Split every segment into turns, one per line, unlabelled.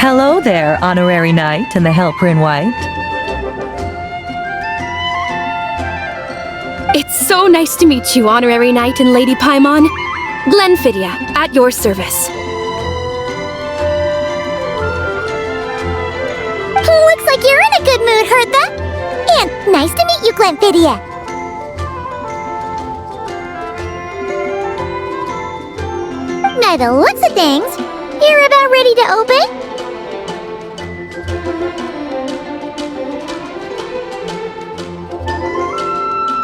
Hello there, Honorary Knight and the Helper in White.
It's so nice to meet you, Honorary Knight and Lady Paimon. Glenfidia, at your service.
Looks like you're in a good mood, Hertha. And nice to meet you, Glenfidia. By the looks of things, you're about ready to open?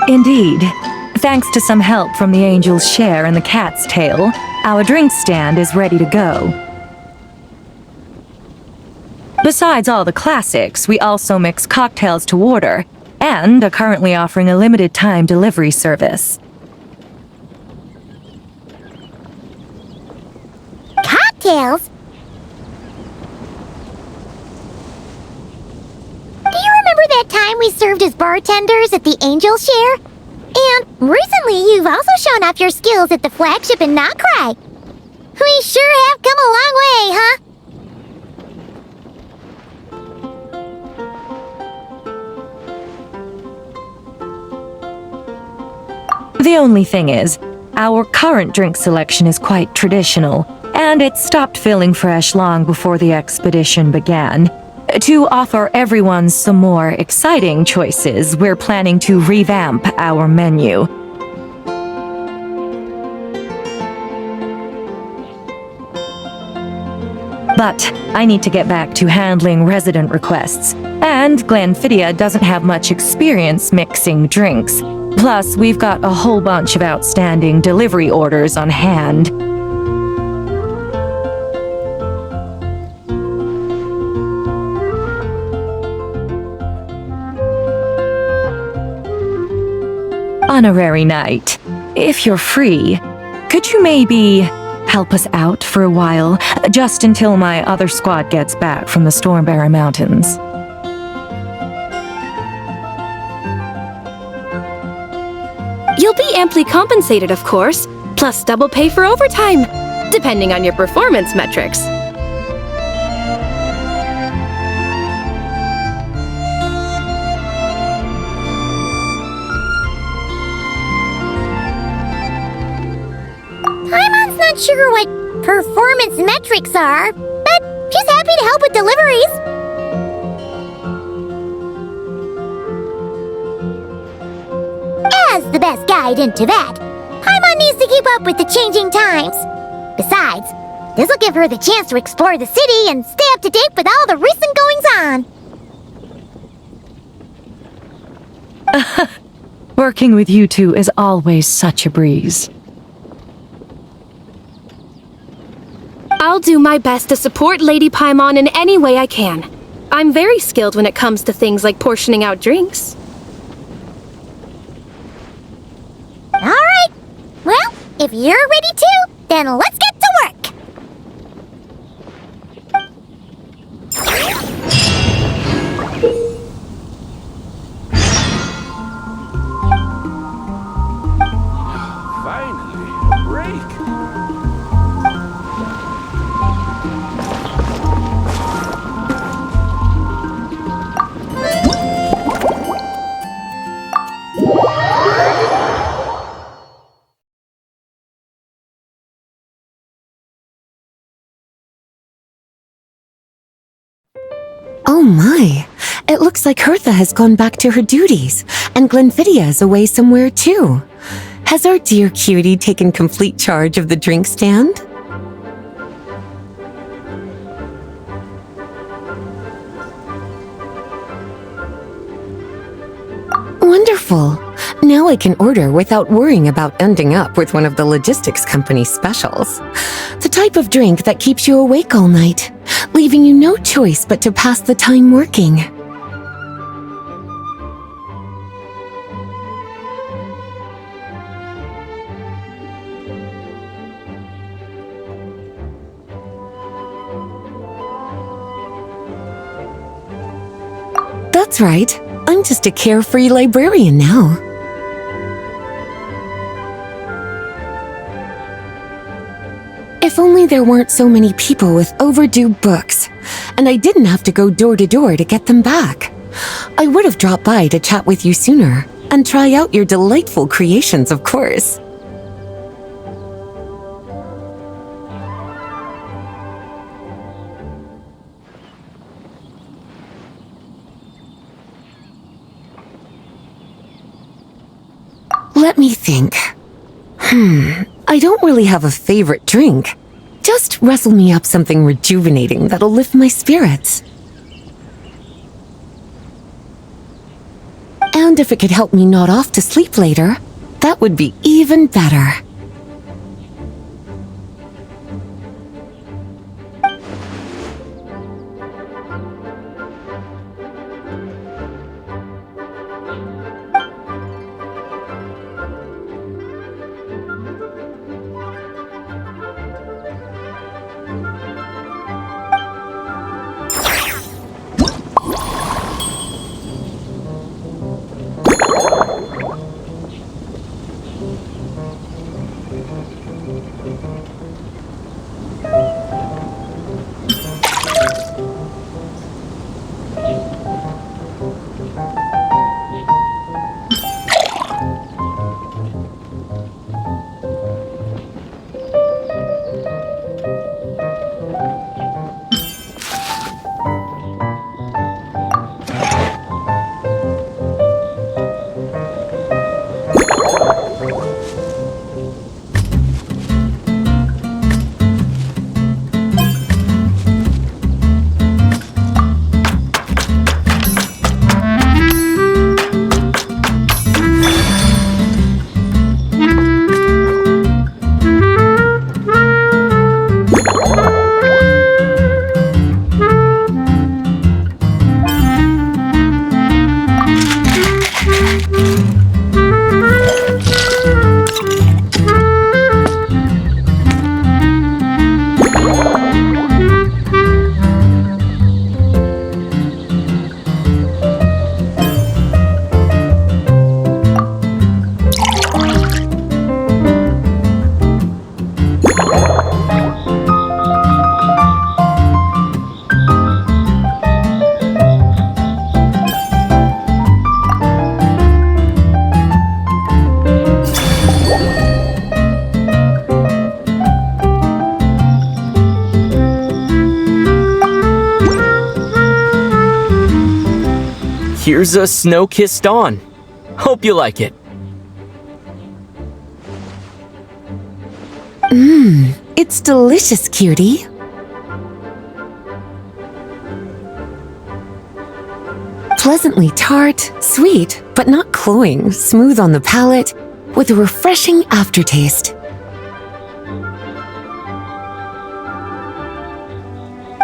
Indeed. Thanks to some help from the angel's share and the cat's tail, our drink stand is ready to go. Besides all the classics, we also mix cocktails to order, and are currently offering a limited time delivery service.
Cocktails? Do you remember that time we served as bartenders at the Angel Share? And recently you've also shown off your skills at the flagship in Nokrai. We sure have come a long way, huh?
The only thing is, our current drink selection is quite traditional, and it stopped feeling fresh long before the expedition began. To offer everyone some more exciting choices, we're planning to revamp our menu. But I need to get back to handling resident requests, and Glenfidia doesn't have much experience mixing drinks. Plus, we've got a whole bunch of outstanding delivery orders on hand. Honorary Knight, if you're free, could you maybe help us out for a while, just until my other squad gets back from the Stormbearer Mountains?
You'll be amply compensated, of course, plus double pay for overtime, depending on your performance metrics.
Paimon's not sure what performance metrics are, but she's happy to help with deliveries. As the best guide into that, Paimon needs to keep up with the changing times. Besides, this will give her the chance to explore the city and stay up to date with all the recent goings-on.
Working with you two is always such a breeze.
I'll do my best to support Lady Paimon in any way I can. I'm very skilled when it comes to things like portioning out drinks.
All right. Well, if you're ready to, then let's get to work.
Finally, a break.
Oh my! It looks like Hertha has gone back to her duties, and Glenfidia is away somewhere too. Has our dear cutie taken complete charge of the drink stand? Wonderful! Now I can order without worrying about ending up with one of the logistics company's specials. The type of drink that keeps you awake all night, leaving you no choice but to pass the time working. That's right. I'm just a carefree librarian now. If only there weren't so many people with overdue books, and I didn't have to go door to door to get them back. I would have dropped by to chat with you sooner, and try out your delightful creations, of course. Let me think. I don't really have a favorite drink. Just wrestle me up something rejuvenating that'll lift my spirits. And if it could help me nod off to sleep later, that would be even better.
Here's a snow-kissed dawn. Hope you like it.
It's delicious, cutie. Pleasantly tart, sweet, but not cloying, smooth on the palate, with a refreshing aftertaste.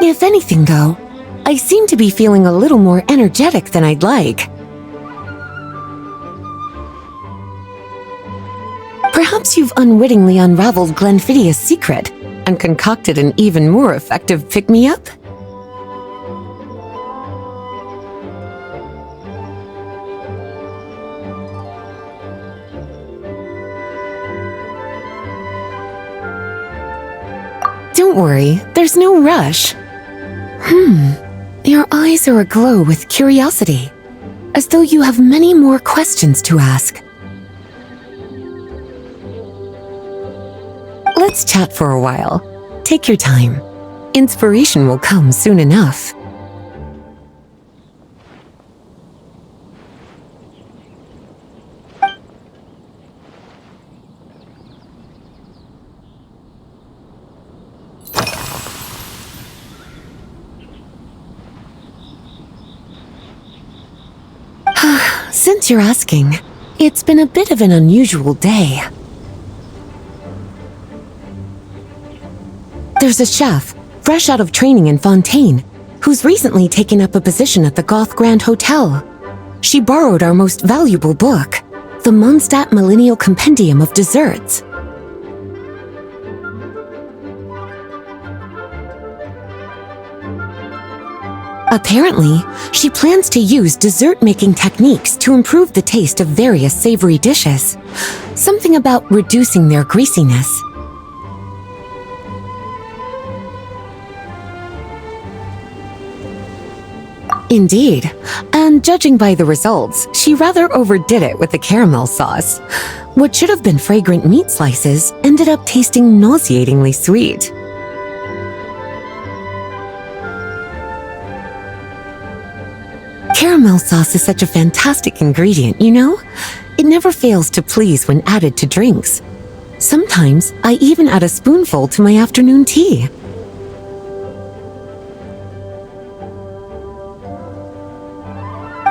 If anything, though, I seem to be feeling a little more energetic than I'd like. Perhaps you've unwittingly unraveled Glenfiddia's secret and concocted an even more effective pick-me-up? Don't worry, there's no rush. Your eyes are aglow with curiosity, as though you have many more questions to ask. Let's chat for a while. Take your time. Inspiration will come soon enough. Since you're asking, it's been a bit of an unusual day. There's a chef, fresh out of training in Fontaine, who's recently taken up a position at the Goth Grand Hotel. She borrowed our most valuable book, the Mondstadt Millennial Compendium of Desserts. Apparently, she plans to use dessert-making techniques to improve the taste of various savory dishes. Something about reducing their greasiness. Indeed, and judging by the results, she rather overdid it with the caramel sauce. What should have been fragrant meat slices ended up tasting nauseatingly sweet. Caramel sauce is such a fantastic ingredient, you know? It never fails to please when added to drinks. Sometimes I even add a spoonful to my afternoon tea.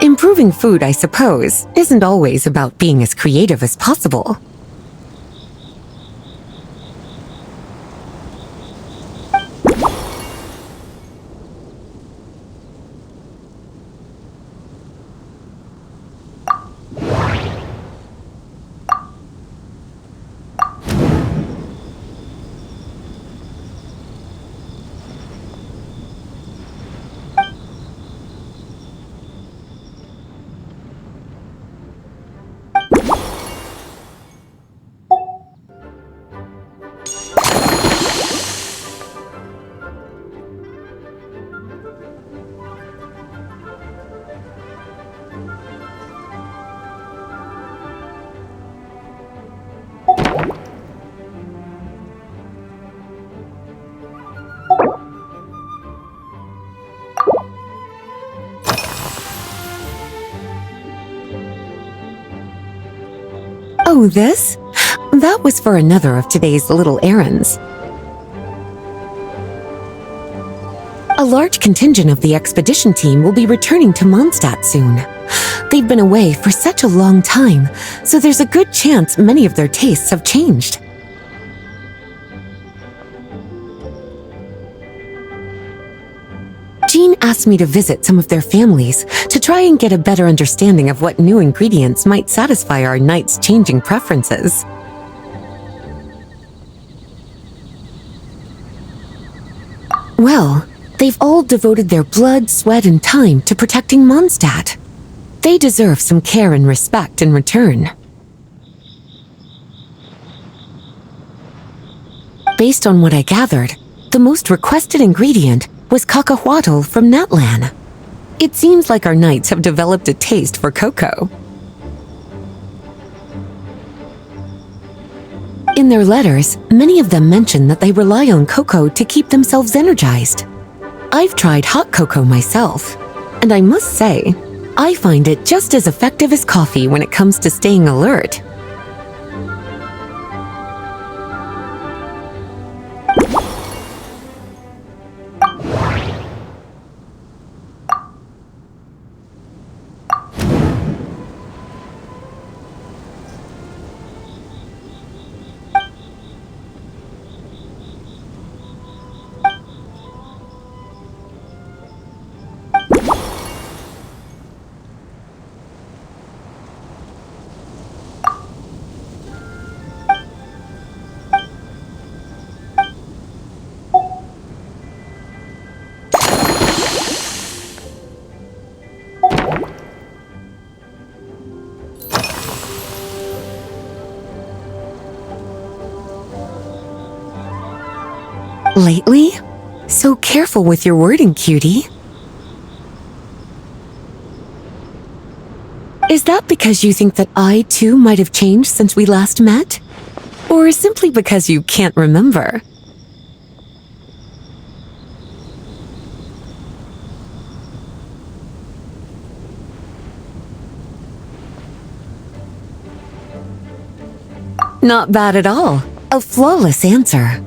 Improving food, I suppose, isn't always about being as creative as possible. Oh, this? That was for another of today's little errands. A large contingent of the expedition team will be returning to Mondstadt soon. They've been away for such a long time, so there's a good chance many of their tastes have changed. Jean asked me to visit some of their families to try and get a better understanding of what new ingredients might satisfy our knight's changing preferences. Well, they've all devoted their blood, sweat, and time to protecting Mondstadt. They deserve some care and respect in return. Based on what I gathered, the most requested ingredient was cacahuatl from Natlan. It seems like our knights have developed a taste for cocoa. In their letters, many of them mention that they rely on cocoa to keep themselves energized. I've tried hot cocoa myself, and I must say, I find it just as effective as coffee when it comes to staying alert. Lately? So careful with your wording, cutie. Is that because you think that I, too, might have changed since we last met? Or simply because you can't remember? Not bad at all. A flawless answer.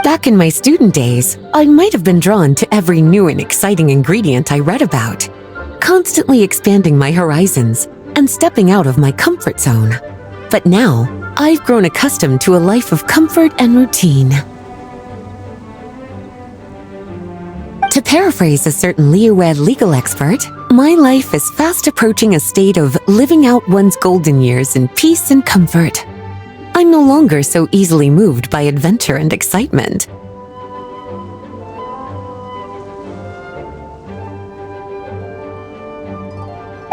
Back in my student days, I might have been drawn to every new and exciting ingredient I read about, constantly expanding my horizons and stepping out of my comfort zone. But now, I've grown accustomed to a life of comfort and routine. To paraphrase a certain Leo-Ed legal expert, my life is fast approaching a state of living out one's golden years in peace and comfort. I'm no longer so easily moved by adventure and excitement.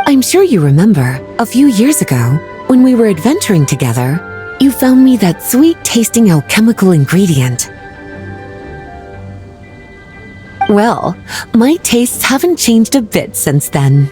I'm sure you remember, a few years ago, when we were adventuring together, you found me that sweet-tasting alchemical ingredient. Well, my tastes haven't changed a bit since then.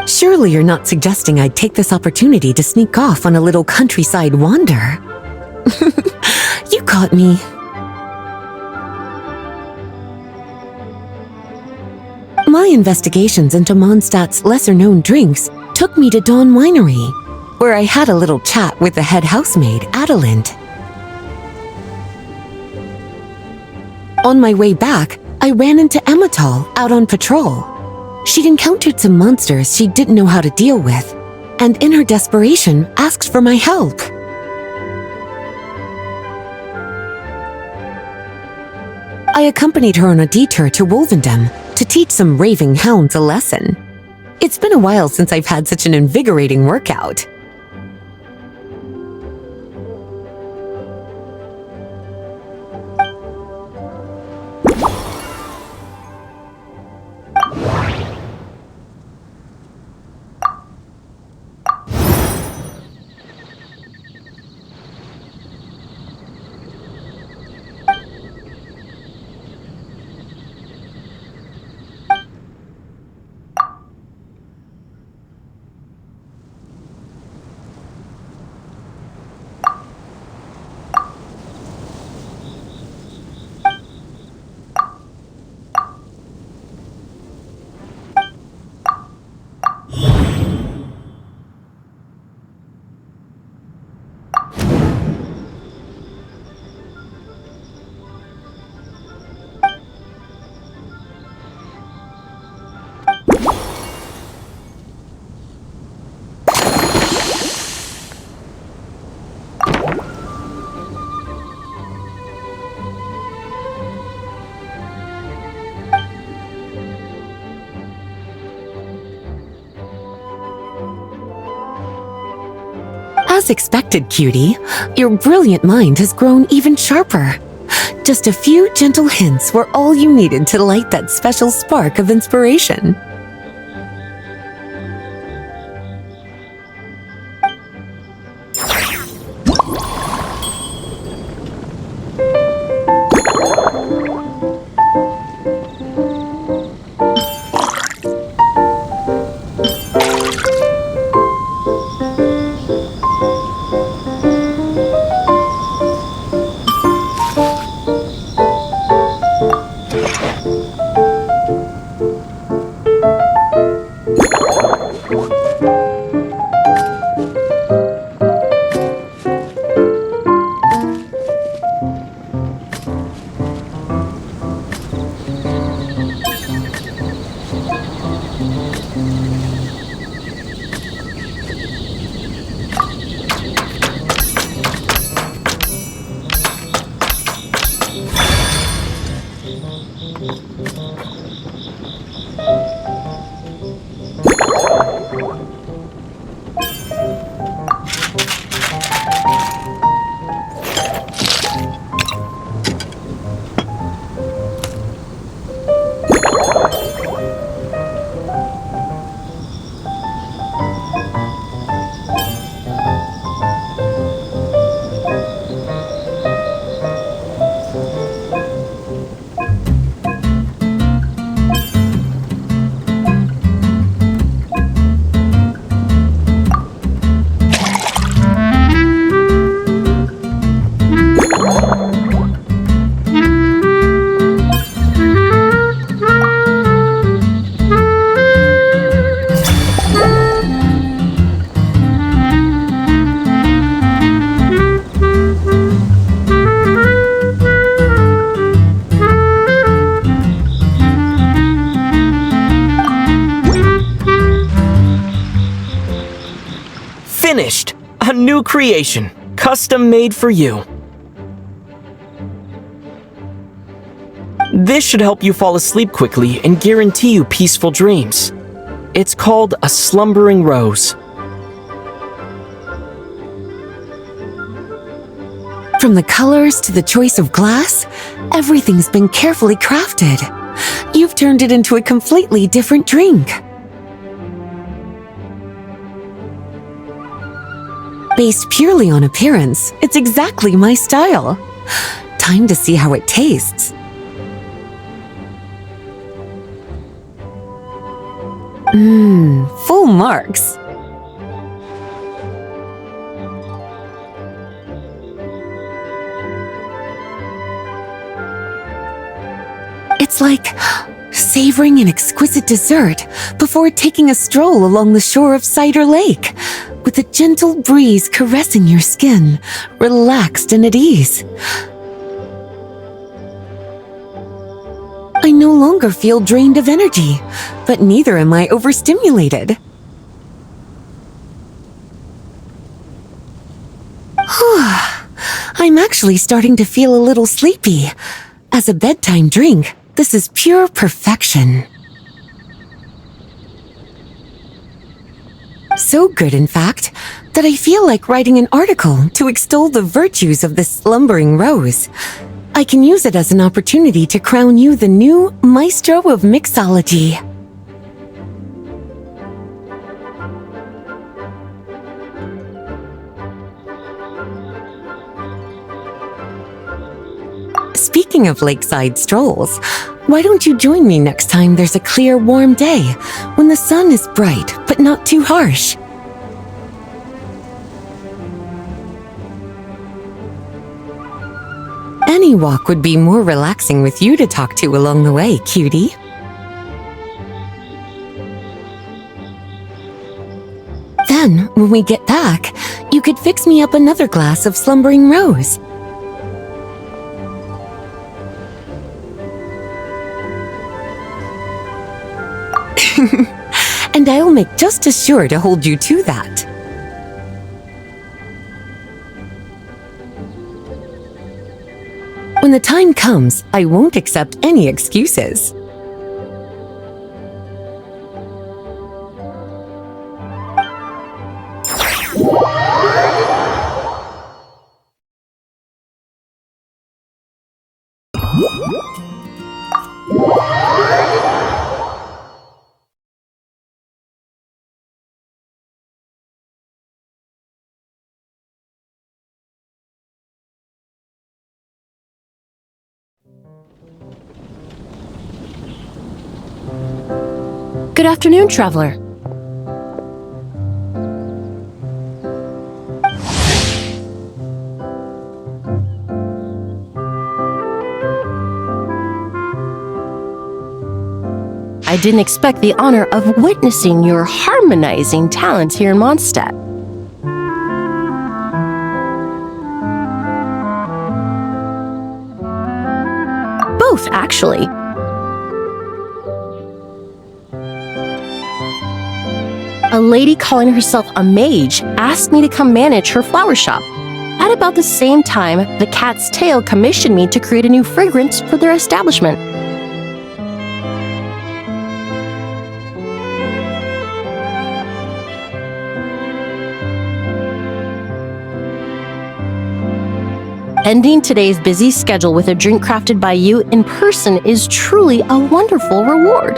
Surely you're not suggesting I'd take this opportunity to sneak off on a little countryside wander. You caught me. My investigations into Mondstadt's lesser-known drinks took me to Dawn Winery, where I had a little chat with the head housemaid, Adelind. On my way back, I ran into Emmetall out on patrol. She'd encountered some monsters she didn't know how to deal with, and in her desperation, asked for my help. I accompanied her on a detour to Wolvendam to teach some raving hounds a lesson. It's been a while since I've had such an invigorating workout. As expected, cutie, your brilliant mind has grown even sharper. Just a few gentle hints were all you needed to light that special spark of inspiration.
creation, custom made for you. This should help you fall asleep quickly and guarantee you peaceful dreams. It's called a slumbering rose.
From the colors to the choice of glass, everything's been carefully crafted. You've turned it into a completely different drink. Based purely on appearance, it's exactly my style. Time to see how it tastes. Full marks. It's like savoring an exquisite dessert before taking a stroll along the shore of Cider Lake, with a gentle breeze caressing your skin, relaxed and at ease. I no longer feel drained of energy, but neither am I overstimulated. I'm actually starting to feel a little sleepy. As a bedtime drink, this is pure perfection. So good, in fact, that I feel like writing an article to extol the virtues of this slumbering rose. I can use it as an opportunity to crown you the new maestro of mixology. Speaking of lakeside strolls, why don't you join me next time there's a clear, warm day when the sun is bright but not too harsh? Any walk would be more relaxing with you to talk to along the way, cutie. Then, when we get back, you could fix me up another glass of slumbering rose. And I'll make just as sure to hold you to that. When the time comes, I won't accept any excuses.
Good afternoon, traveler. I didn't expect the honor of witnessing your harmonizing talents here in Mondstadt. Both, actually. A lady calling herself a mage asked me to come manage her flower shop. At about the same time, the Cat's Tail commissioned me to create a new fragrance for their establishment. Ending today's busy schedule with a drink crafted by you in person is truly a wonderful reward.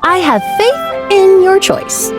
I have faith in your choice.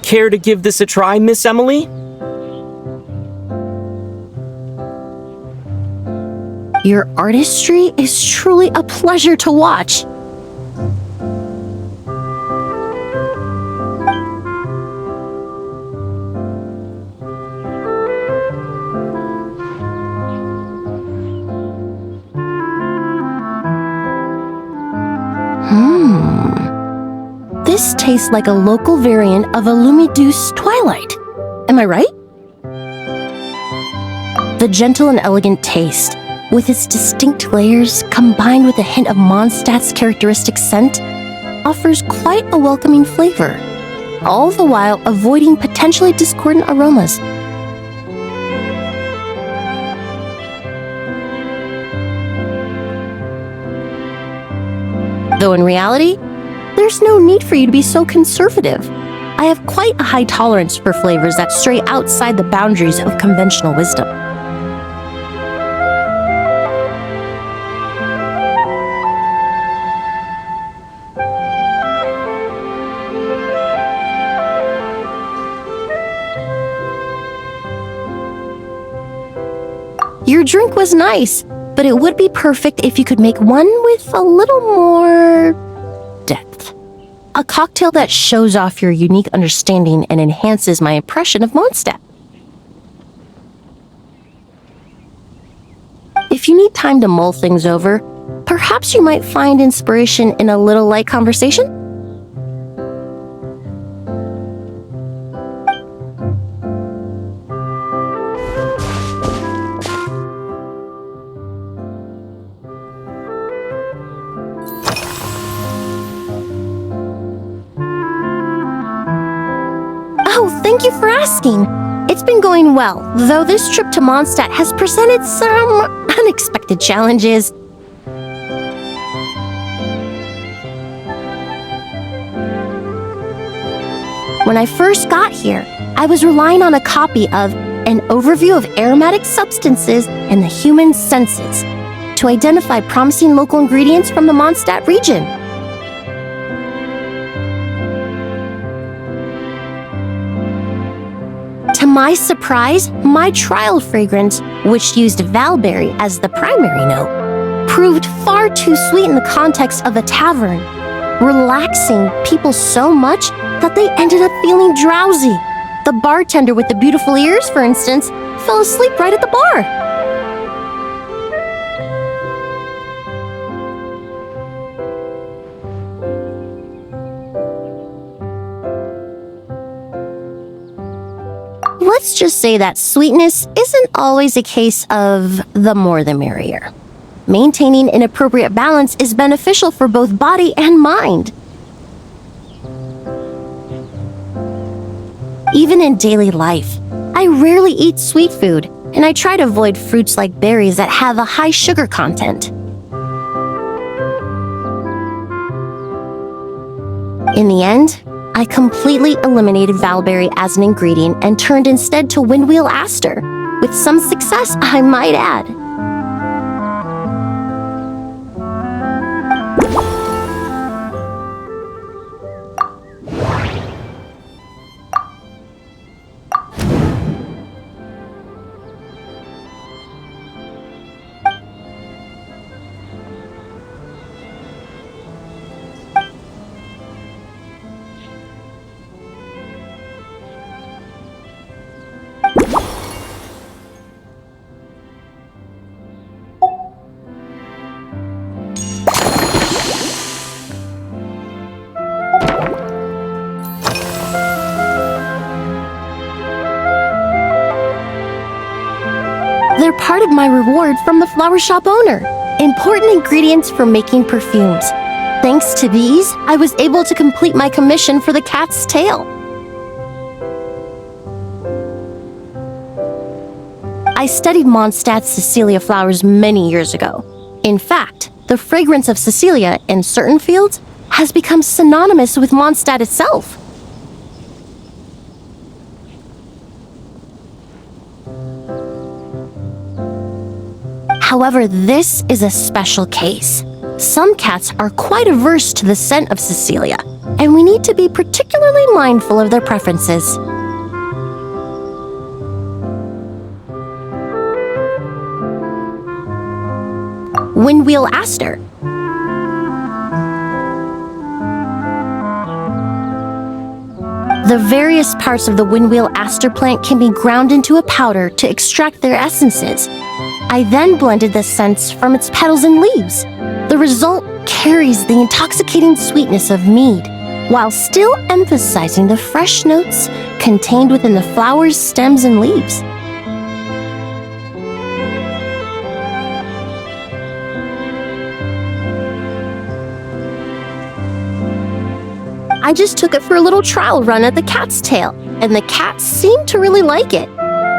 care to give this a try, Miss Emily?
Your artistry is truly a pleasure to watch. This tastes like a local variant of a Lumiduce Twilight. Am I right? The gentle and elegant taste, with its distinct layers combined with a hint of Mondstadt's characteristic scent, offers quite a welcoming flavor, all the while avoiding potentially discordant aromas. Though in reality, there's no need for you to be so conservative. I have quite a high tolerance for flavors that stray outside the boundaries of conventional wisdom. Your drink was nice, but it would be perfect if you could make one with a little more depth. A cocktail that shows off your unique understanding and enhances my impression of Mondstadt. If you need time to mull things over, perhaps you might find inspiration in a little light conversation? Oh, thank you for asking. It's been going well, though this trip to Mondstadt has presented some unexpected challenges. When I first got here, I was relying on a copy of An Overview of Aromatic Substances and the Human Senses to identify promising local ingredients from the Mondstadt region. To my surprise, my trial fragrance, which used valberry as the primary note, proved far too sweet in the context of a tavern, relaxing people so much that they ended up feeling drowsy. The bartender with the beautiful ears, for instance, fell asleep right at the bar. Let's just say that sweetness isn't always a case of the more the merrier. Maintaining an appropriate balance is beneficial for both body and mind. Even in daily life, I rarely eat sweet food, and I try to avoid fruits like berries that have a high sugar content. In the end, I completely eliminated valberry as an ingredient and turned instead to windwheel aster, with some success, I might add. They're part of my reward from the flower shop owner. Important ingredients for making perfumes. Thanks to these, I was able to complete my commission for the cat's tail. I studied Mondstadt's Cecilia flowers many years ago. In fact, the fragrance of Cecilia in certain fields has become synonymous with Mondstadt itself. However, this is a special case. Some cats are quite averse to the scent of Cecilia, and we need to be particularly mindful of their preferences. Windwheel aster. The various parts of the windwheel aster plant can be ground into a powder to extract their essences. I then blended the scents from its petals and leaves. The result carries the intoxicating sweetness of mead, while still emphasizing the fresh notes contained within the flowers, stems, and leaves. I just took it for a little trial run at the cat's tail, and the cats seemed to really like it,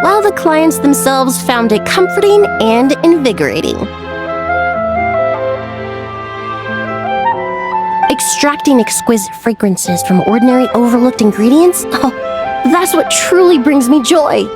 while the clients themselves found it comforting and invigorating. Extracting exquisite fragrances from ordinary overlooked ingredients? Oh, that's what truly brings me joy.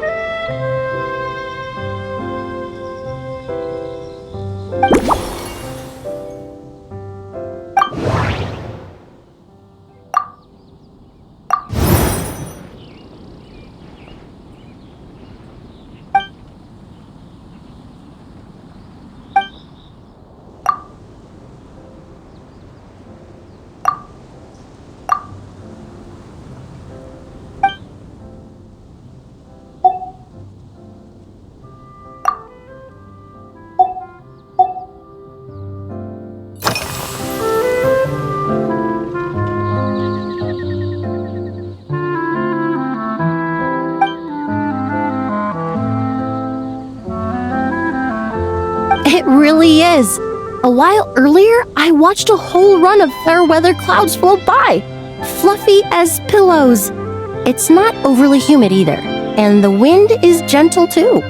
It really is. A while earlier, I watched a whole run of fair weather clouds float by, fluffy as pillows. It's not overly humid either, and the wind is gentle too.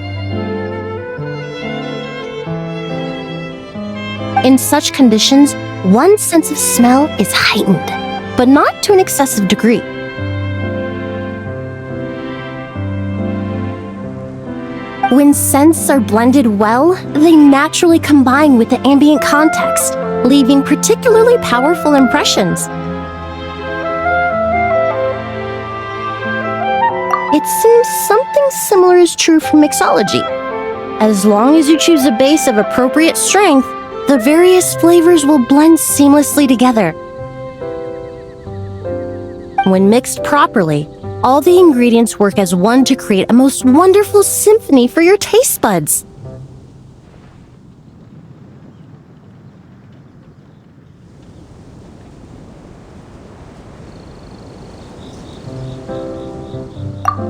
In such conditions, one's sense of smell is heightened, but not to an excessive degree. When scents are blended well, they naturally combine with the ambient context, leaving particularly powerful impressions. It seems something similar is true for mixology. As long as you choose a base of appropriate strength, the various flavors will blend seamlessly together. When mixed properly, all the ingredients work as one to create a most wonderful symphony for your taste buds.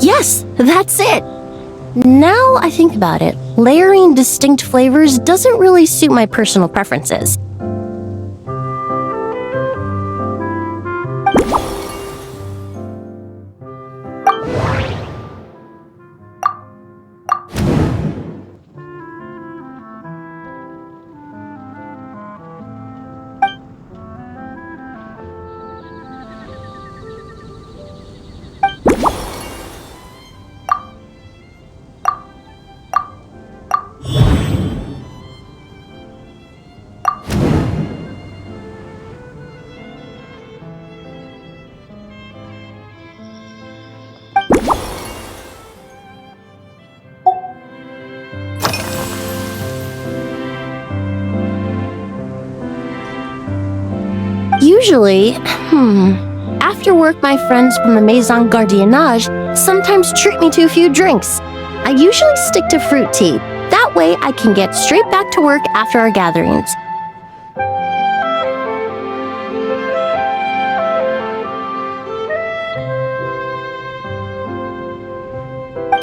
Yes, that's it. Now I think about it, layering distinct flavors doesn't really suit my personal preferences. Usually, after work my friends from the Maison Gardiennage sometimes treat me to a few drinks. I usually stick to fruit tea. That way I can get straight back to work after our gatherings.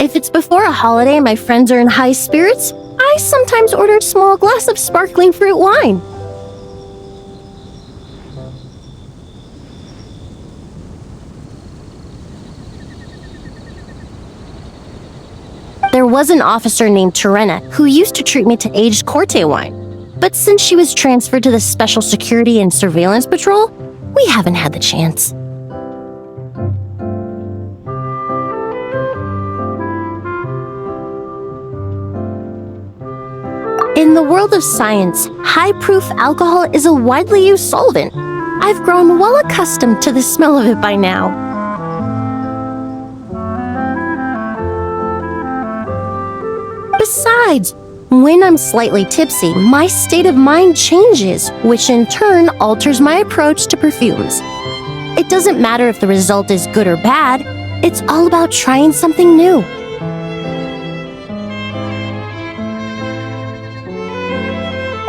If it's before a holiday and my friends are in high spirits, I sometimes order a small glass of sparkling fruit wine. There was an officer named Terena who used to treat me to aged Corte wine. But since she was transferred to the Special Security and Surveillance Patrol, we haven't had the chance. In In the world of science, high-proof alcohol is a widely used solvent. I've grown well accustomed to the smell of it by now. Besides, when I'm slightly tipsy, my state of mind changes, which in turn alters my approach to perfumes. It doesn't matter if the result is good or bad, it's all about trying something new.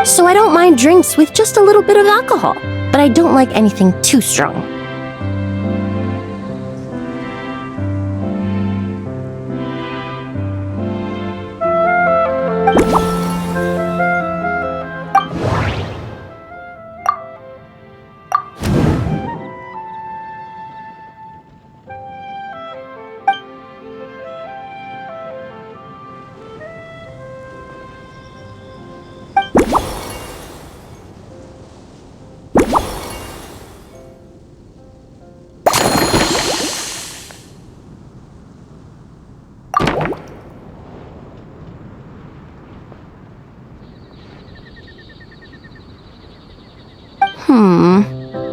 So I don't mind drinks with just a little bit of alcohol, but I don't like anything too strong.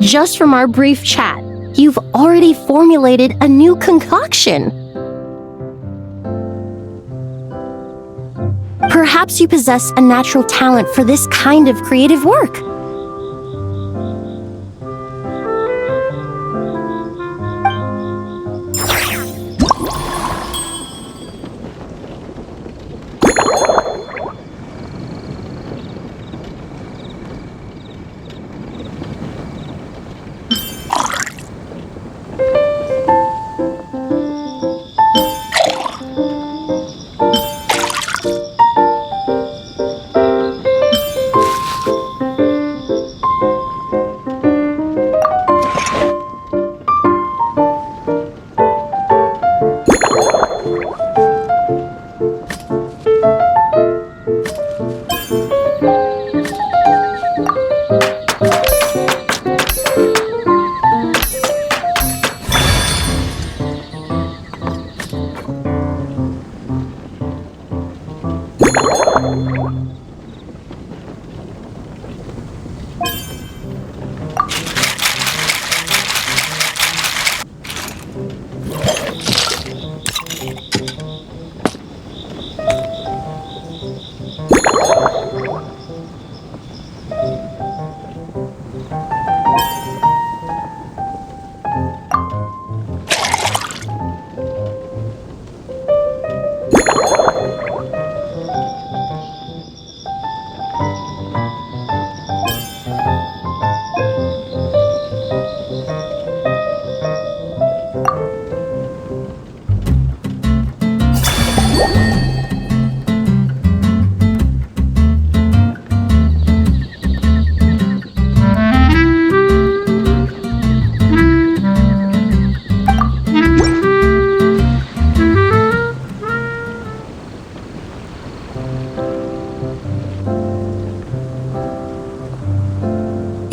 Just from our brief chat, you've already formulated a new concoction. Perhaps you possess a natural talent for this kind of creative work.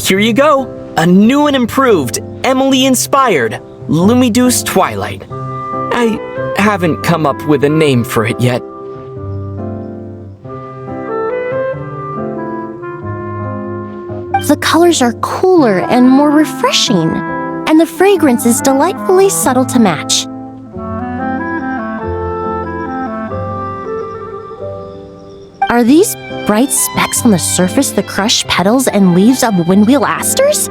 Here you go! A new and improved, Emily-inspired Lumideuse Twilight. I haven't come up with a name for it yet.
The colors are cooler and more refreshing, and the fragrance is delightfully subtle to match. Are these bright specks on the surface the crushed petals and leaves of windwheel asters?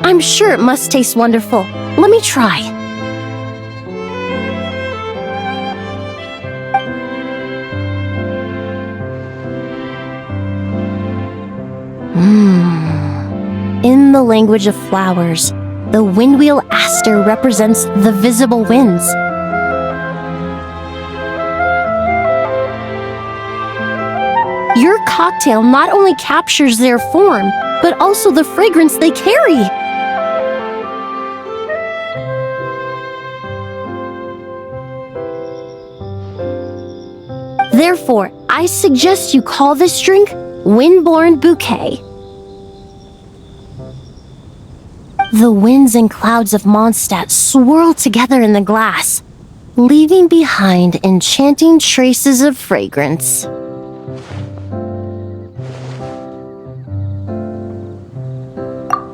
I'm sure it must taste wonderful. Let me try. In the language of flowers, the windwheel aster represents the visible winds. Your cocktail not only captures their form, but also the fragrance they carry. Therefore, I suggest you call this drink Windborne Bouquet. The winds and clouds of Mondstadt swirl together in the glass, leaving behind enchanting traces of fragrance.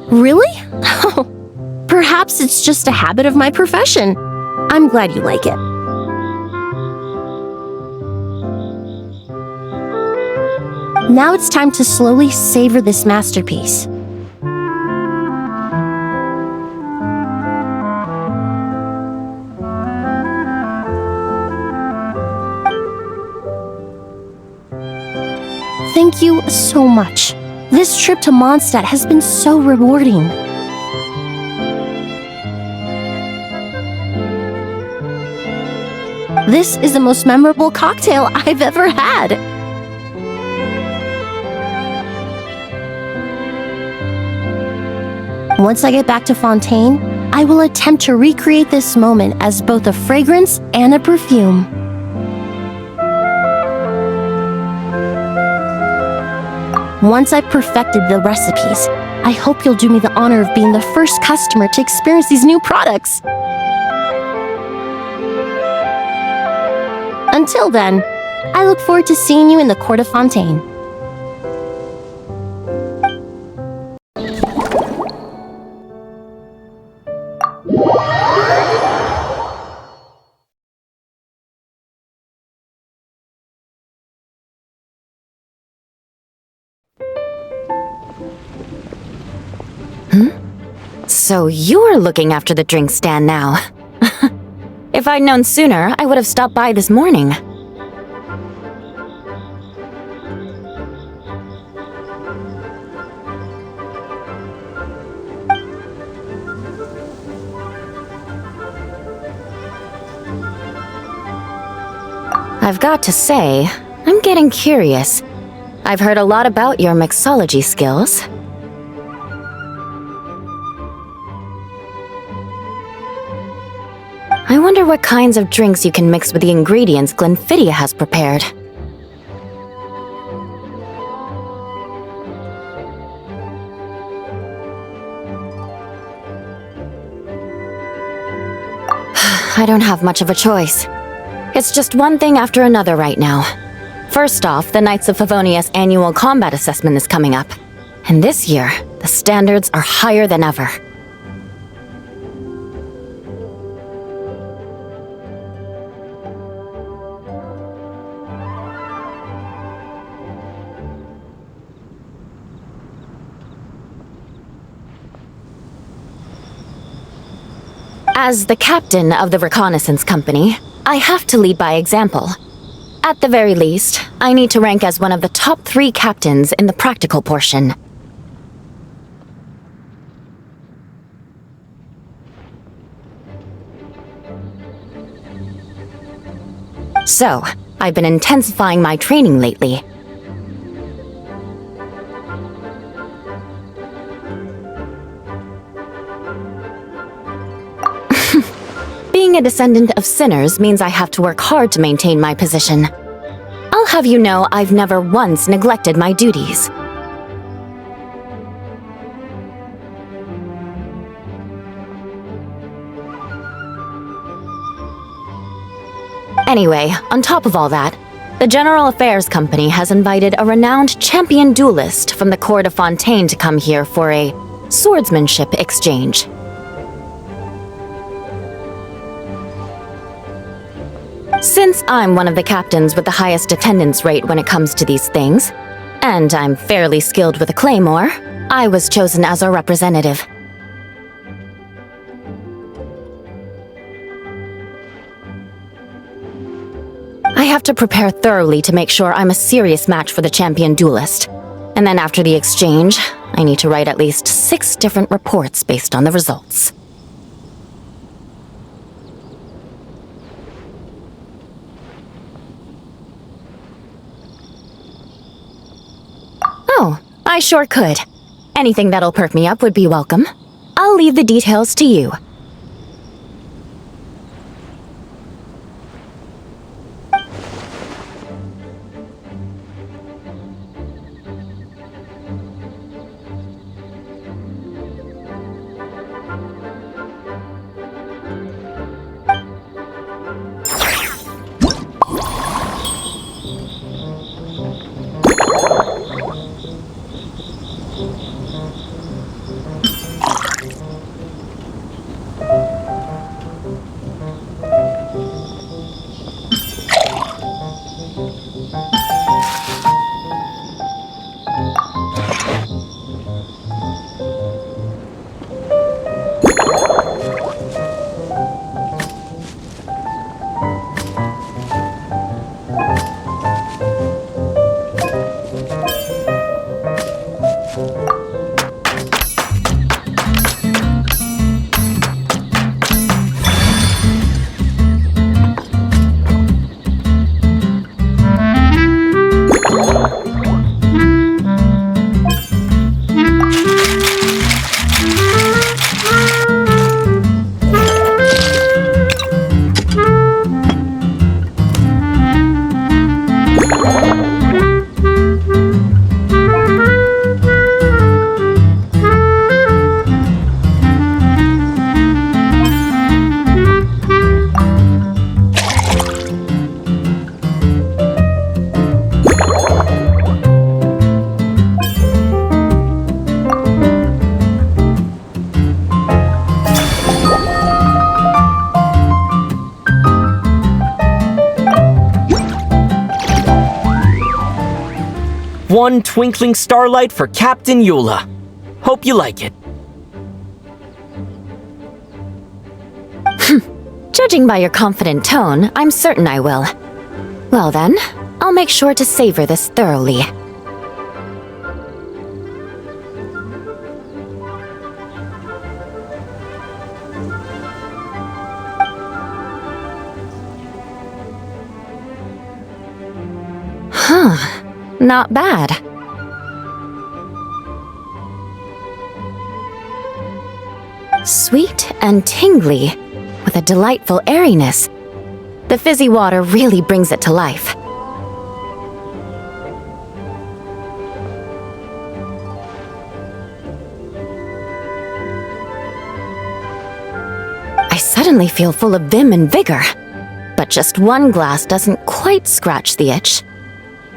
Really? Perhaps it's just a habit of my profession. I'm glad you like it. Now it's time to slowly savor this masterpiece. Thank you so much. This trip to Mondstadt has been so rewarding. This is the most memorable cocktail I've ever had. Once I get back to Fontaine, I will attempt to recreate this moment as both a fragrance and a perfume. Once I've perfected the recipes, I hope you'll do me the honor of being the first customer to experience these new products. Until then, I look forward to seeing you in the court of Fontaine.
So you're looking after the drink stand now. If I'd known sooner, I would have stopped by this morning. I've got to say, I'm getting curious. I've heard a lot about your mixology skills. I wonder what kinds of drinks you can mix with the ingredients Glenfiddich has prepared. I don't have much of a choice. It's just one thing after another right now. First off, the Knights of Favonius annual combat assessment is coming up. And this year, the standards are higher than ever. As the captain of the reconnaissance company, I have to lead by example. At the very least, I need to rank as one of the top 3 captains in the practical portion. So, I've been intensifying my training lately. Being a descendant of sinners means I have to work hard to maintain my position. I'll have you know I've never once neglected my duties. Anyway, on top of all that, the General Affairs Company has invited a renowned champion duelist from the court of Fontaine to come here for a swordsmanship exchange. Since I'm one of the captains with the highest attendance rate when it comes to these things, and I'm fairly skilled with a claymore, I was chosen as a representative. I have to prepare thoroughly to make sure I'm a serious match for the champion duelist. And then after the exchange, I need to write at least 6 different reports based on the results. Oh, I sure could. Anything that'll perk me up would be welcome. I'll leave the details to you.
One twinkling starlight for Captain Eula. Hope you like it.
Judging by your confident tone, I'm certain I will. Well then, I'll make sure to savor this thoroughly. Huh, not bad. Sweet and tingly, with a delightful airiness. The fizzy water really brings it to life. I suddenly feel full of vim and vigor, but just one glass doesn't quite scratch the itch.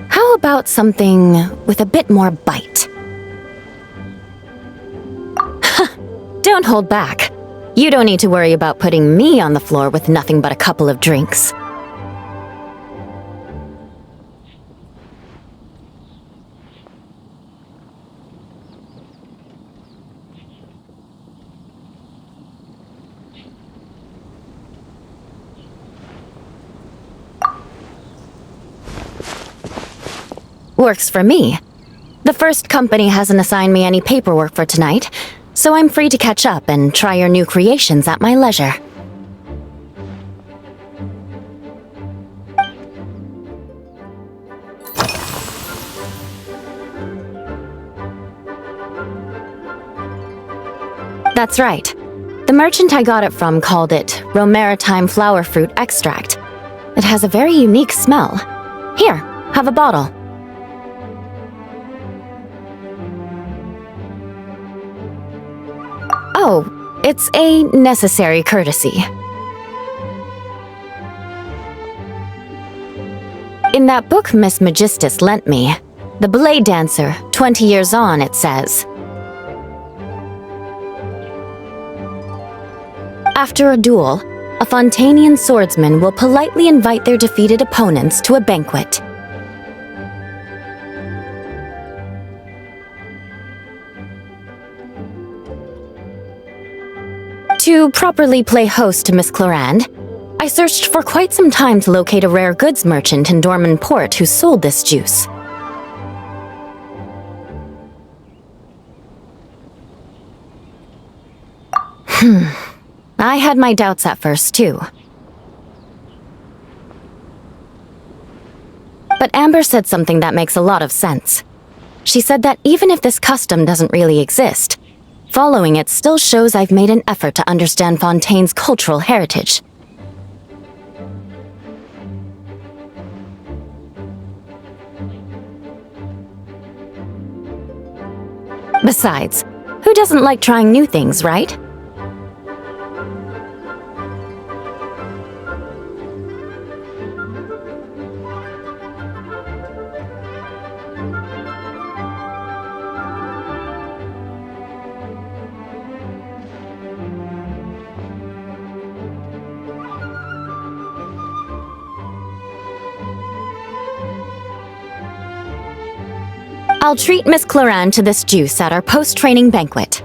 How about something with a bit more bite? Don't hold back. You don't need to worry about putting me on the floor with nothing but a couple of drinks. Works for me. The first company hasn't assigned me any paperwork for tonight, so I'm free to catch up and try your new creations at my leisure. That's right. The merchant I got it from called it Romaritime Flower Fruit Extract. It has a very unique smell. Here, have a bottle. Oh, it's a necessary courtesy. In that book Miss Magistus lent me, The Blade Dancer, 20 Years On, it says, after a duel, a Fontanian swordsman will politely invite their defeated opponents to a banquet. To properly play host to Miss Clorand, I searched for quite some time to locate a rare goods merchant in Dorman Port who sold this juice. I had my doubts at first, too. But Amber said something that makes a lot of sense. She said that even if this custom doesn't really exist, following it still shows I've made an effort to understand Fontaine's cultural heritage. Besides, who doesn't like trying new things, right? I'll treat Miss Clorand to this juice at our post-training banquet.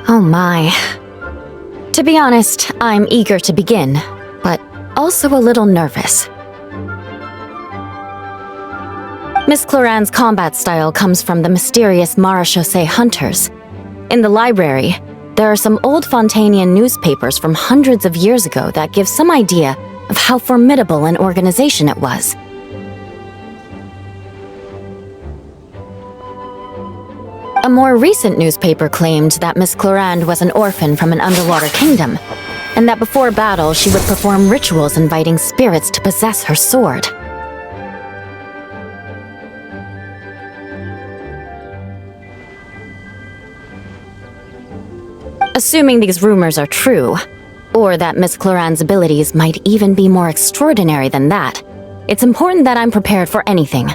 Oh my. To be honest, I'm eager to begin, but also a little nervous. Miss Cloran's combat style comes from the mysterious Marechaussee hunters. In the library, there are some old Fontanian newspapers from hundreds of years ago that give some idea of how formidable an organization it was. A more recent newspaper claimed that Miss Clorand was an orphan from an underwater kingdom, and that before battle she would perform rituals inviting spirits to possess her sword. Assuming these rumors are true, or that Miss Clorand's abilities might even be more extraordinary than that, it's important that I'm prepared for anything.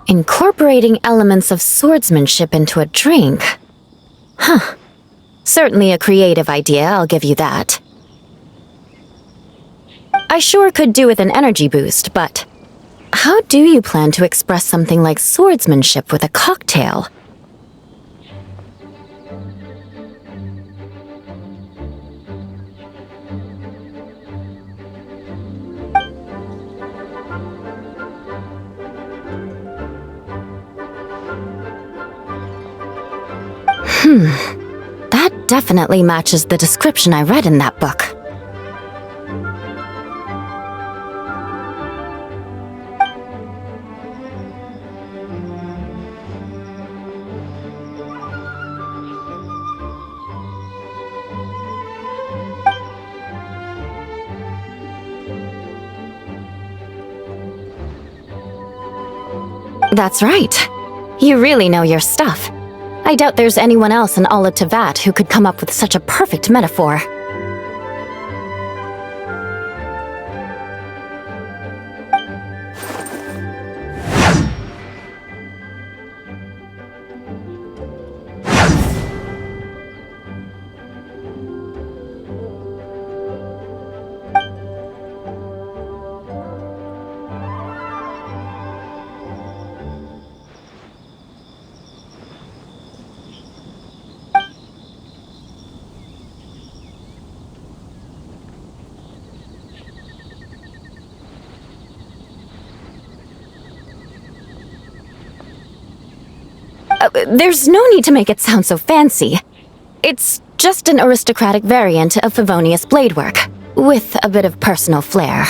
Incorporating elements of swordsmanship into a drink? Huh. Certainly a creative idea, I'll give you that. I sure could do with an energy boost, but how do you plan to express something like swordsmanship with a cocktail? That definitely matches the description I read in that book. That's right. You really know your stuff. I doubt there's anyone else in Ala Tevat who could come up with such a perfect metaphor. There's no need to make it sound so fancy. It's just an aristocratic variant of Favonius bladework, with a bit of personal flair.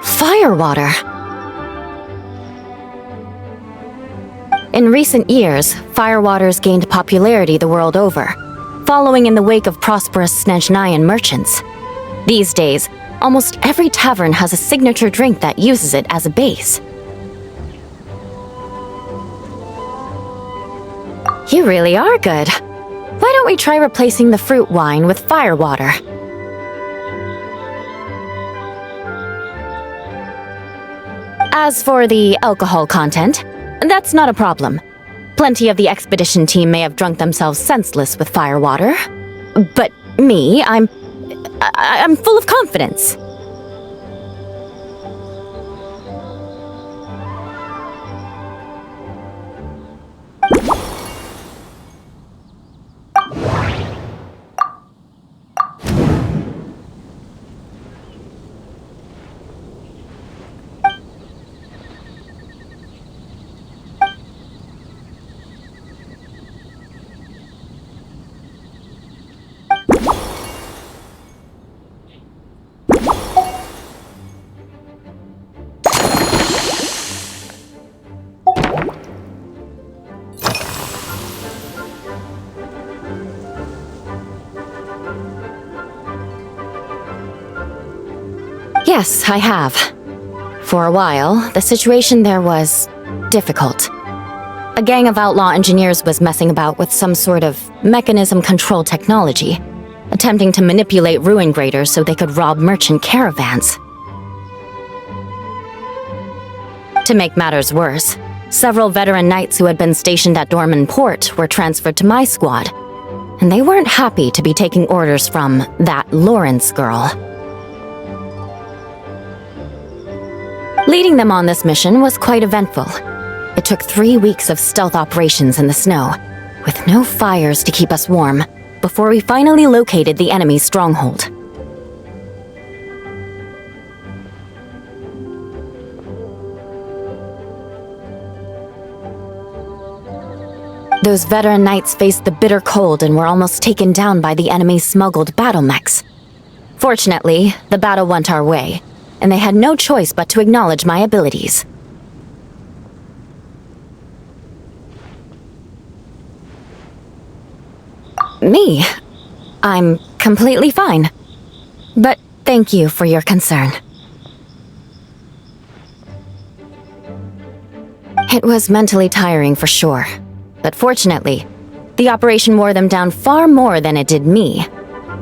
Firewater. In recent years, firewaters gained popularity the world over, following in the wake of prosperous Snezhnayan merchants. These days, almost every tavern has a signature drink that uses it as a base. You really are good. Why don't we try replacing the fruit wine with firewater? As for the alcohol content, that's not a problem. Plenty of the expedition team may have drunk themselves senseless with firewater. But me, I'm full of confidence. Yes, I have. For a while, the situation there was difficult. A gang of outlaw engineers was messing about with some sort of mechanism control technology, attempting to manipulate ruin graders so they could rob merchant caravans. To make matters worse, several veteran knights who had been stationed at Dorman Port were transferred to my squad, and they weren't happy to be taking orders from that Lawrence girl. Leading them on this mission was quite eventful. It took 3 weeks of stealth operations in the snow, with no fires to keep us warm, before we finally located the enemy's stronghold. Those veteran knights faced the bitter cold and were almost taken down by the enemy's smuggled battle mechs. Fortunately, the battle went our way, and they had no choice but to acknowledge my abilities. Me? I'm completely fine. But thank you for your concern. It was mentally tiring for sure. But fortunately, the operation wore them down far more than it did me.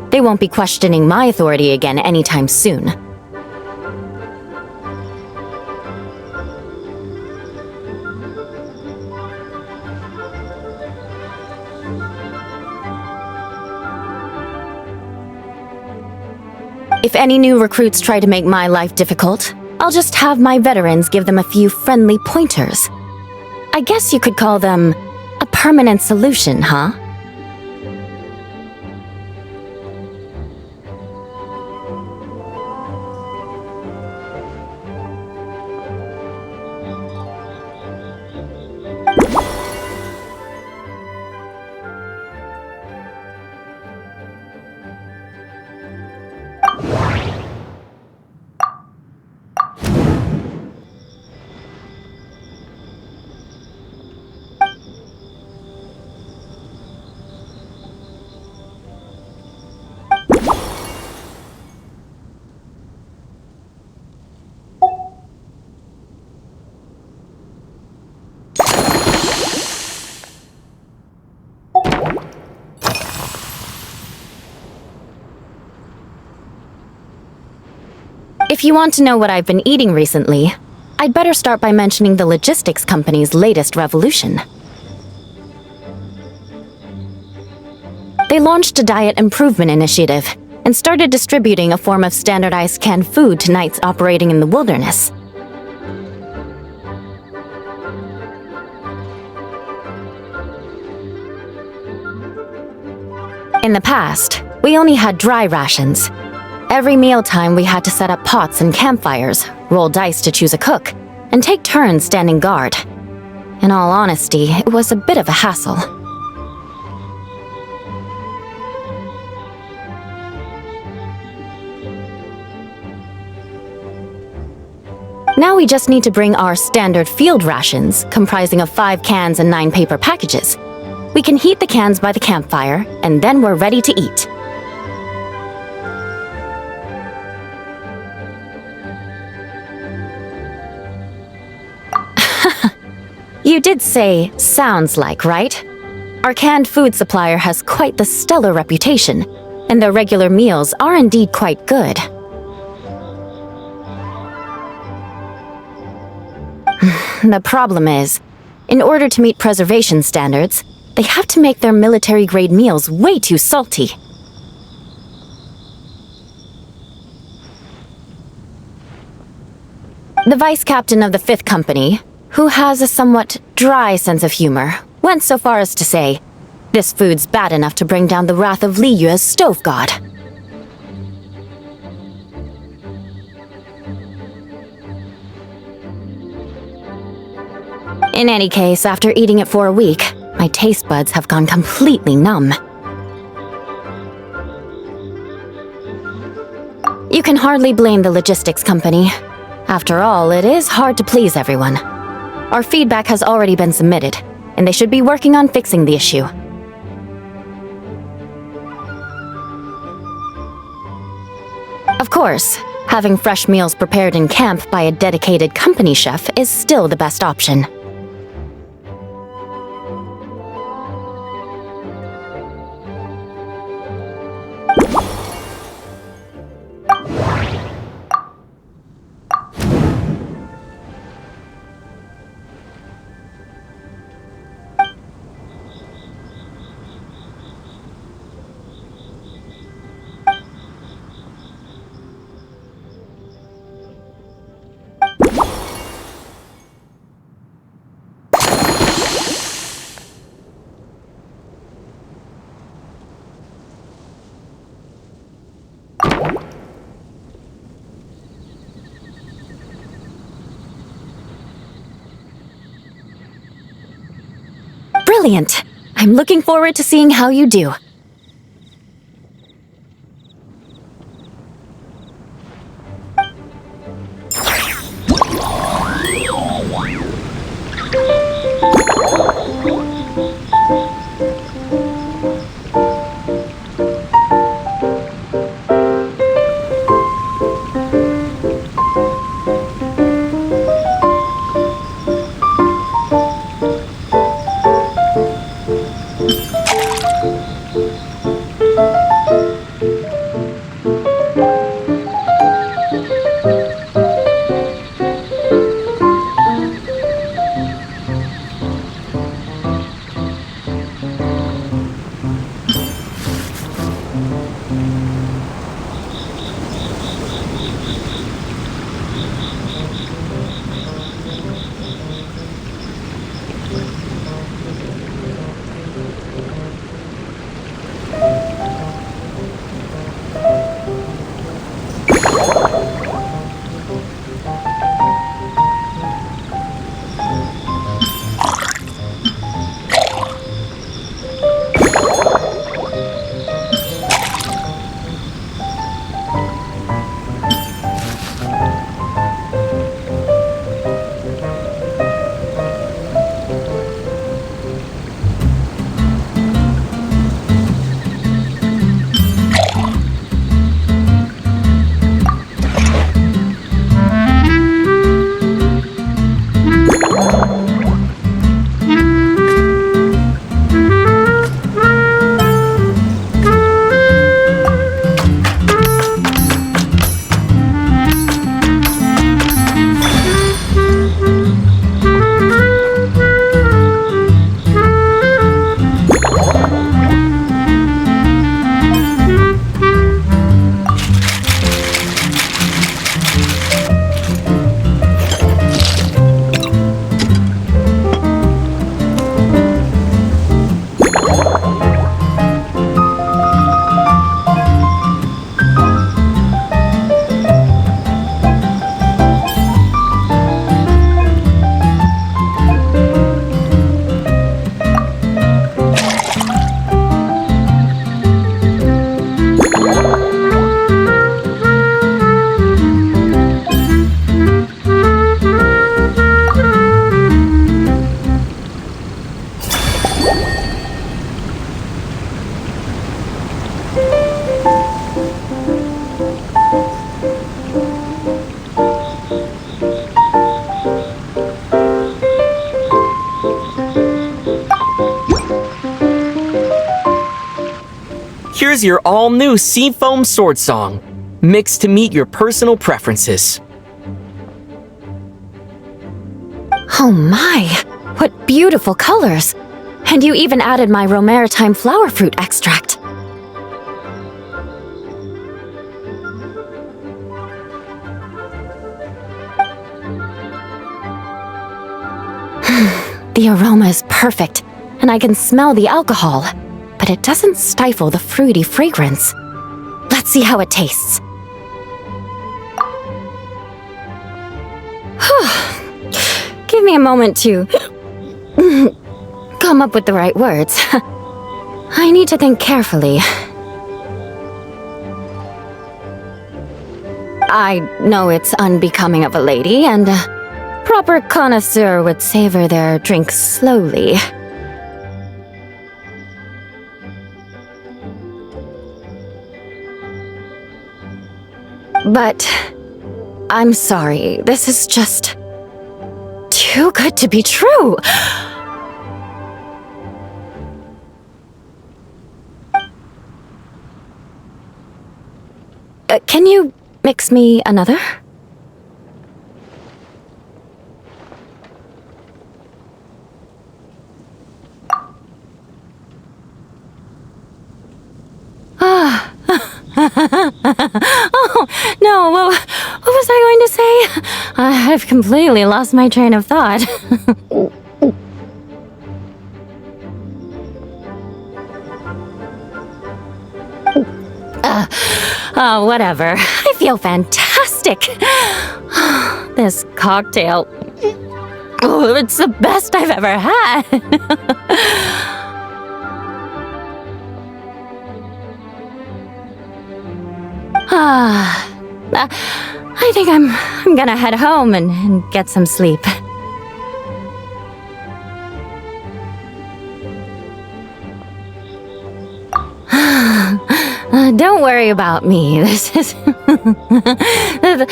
They won't be questioning my authority again anytime soon. If any new recruits try to make my life difficult, I'll just have my veterans give them a few friendly pointers. I guess you could call them a permanent solution, huh? If you want to know what I've been eating recently, I'd better start by mentioning the logistics company's latest revolution. They launched a diet improvement initiative and started distributing a form of standardized canned food to knights operating in the wilderness. In the past, we only had dry rations. Every mealtime we had to set up pots and campfires, roll dice to choose a cook, and take turns standing guard. In all honesty, it was a bit of a hassle. Now we just need to bring our standard field rations, comprising of 5 cans and 9 paper packages. We can heat the cans by the campfire, and then we're ready to eat. You did say, sounds like, right? Our canned food supplier has quite the stellar reputation, and their regular meals are indeed quite good. The problem is, in order to meet preservation standards, they have to make their military-grade meals way too salty. The vice captain of the 5th Company, who has a somewhat dry sense of humor, went so far as to say, "This food's bad enough to bring down the wrath of Li Yue's stove god." In any case, after eating it for a week, my taste buds have gone completely numb. You can hardly blame the logistics company. After all, it is hard to please everyone. Our feedback has already been submitted, and they should be working on fixing the issue. Of course, having fresh meals prepared in camp by a dedicated company chef is still the best option. brilliant. I'm looking forward to seeing how you do.
Here's your all-new Seafoam Sword Song, mixed to meet your personal preferences.
Oh my, what beautiful colors! And you even added my Romaritime flower fruit extract. The aroma is perfect, and I can smell the alcohol, but it doesn't stifle the fruity fragrance. Let's see how it tastes. Give me a moment to come up with the right words. I need to think carefully. I know it's unbecoming of a lady, and a proper connoisseur would savor their drink slowly. But I'm sorry, this is just too good to be true. Can you mix me another? Oh, no, what was I going to say? I've completely lost my train of thought. Whatever. I feel fantastic. This cocktail. Oh, it's the best I've ever had. I think I'm gonna head home and get some sleep. Don't worry about me. This is the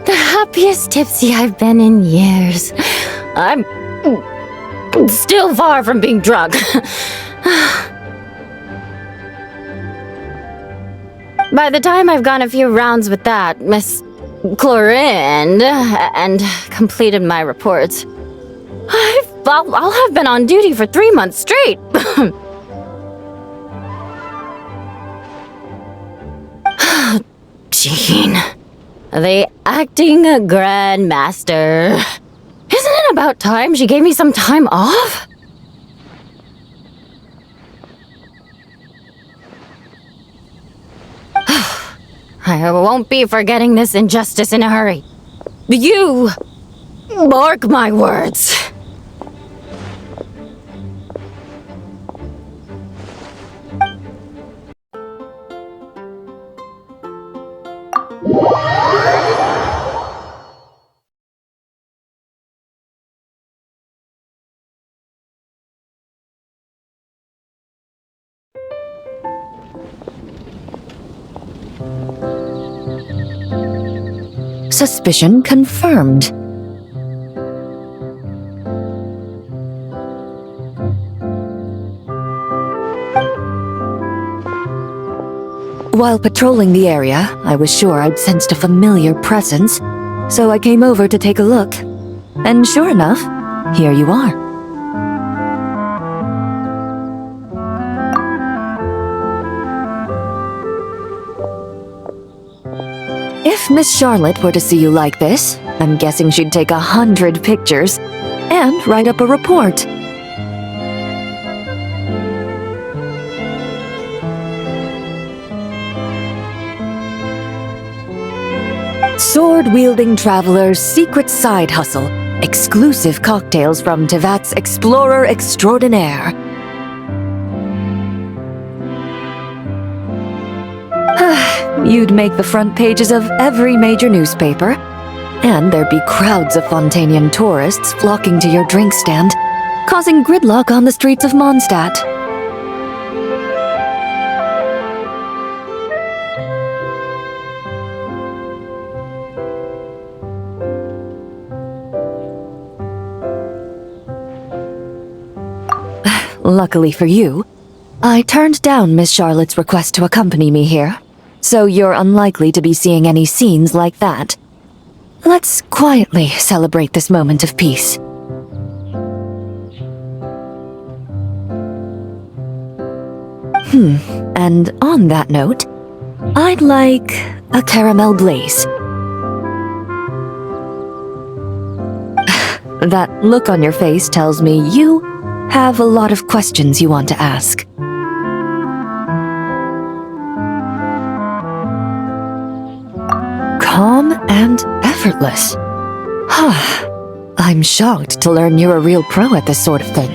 happiest tipsy I've been in years. I'm still far from being drunk. By the time I've gone a few rounds with that, Miss Chlorinde, and completed my reports, I'll have been on duty for 3 months straight. Jean, the acting grandmaster. Isn't it about time she gave me some time off? I won't be forgetting this injustice in a hurry. You mark my words.
Suspicion confirmed. While patrolling the area, I was sure I'd sensed a familiar presence, so I came over to take a look. And sure enough, here you are. If Miss Charlotte were to see you like this, I'm guessing she'd take 100 pictures and write up a report. Sword-wielding traveler's secret side hustle. Exclusive cocktails from Tevat's Explorer Extraordinaire. You'd make the front pages of every major newspaper, and there'd be crowds of Fontanian tourists flocking to your drink stand, causing gridlock on the streets of Mondstadt. Luckily for you, I turned down Miss Charlotte's request to accompany me here, so you're unlikely to be seeing any scenes like that. Let's quietly celebrate this moment of peace. And on that note, I'd like a caramel glaze. That look on your face tells me you have a lot of questions you want to ask. Calm and effortless. I'm shocked to learn you're a real pro at this sort of thing.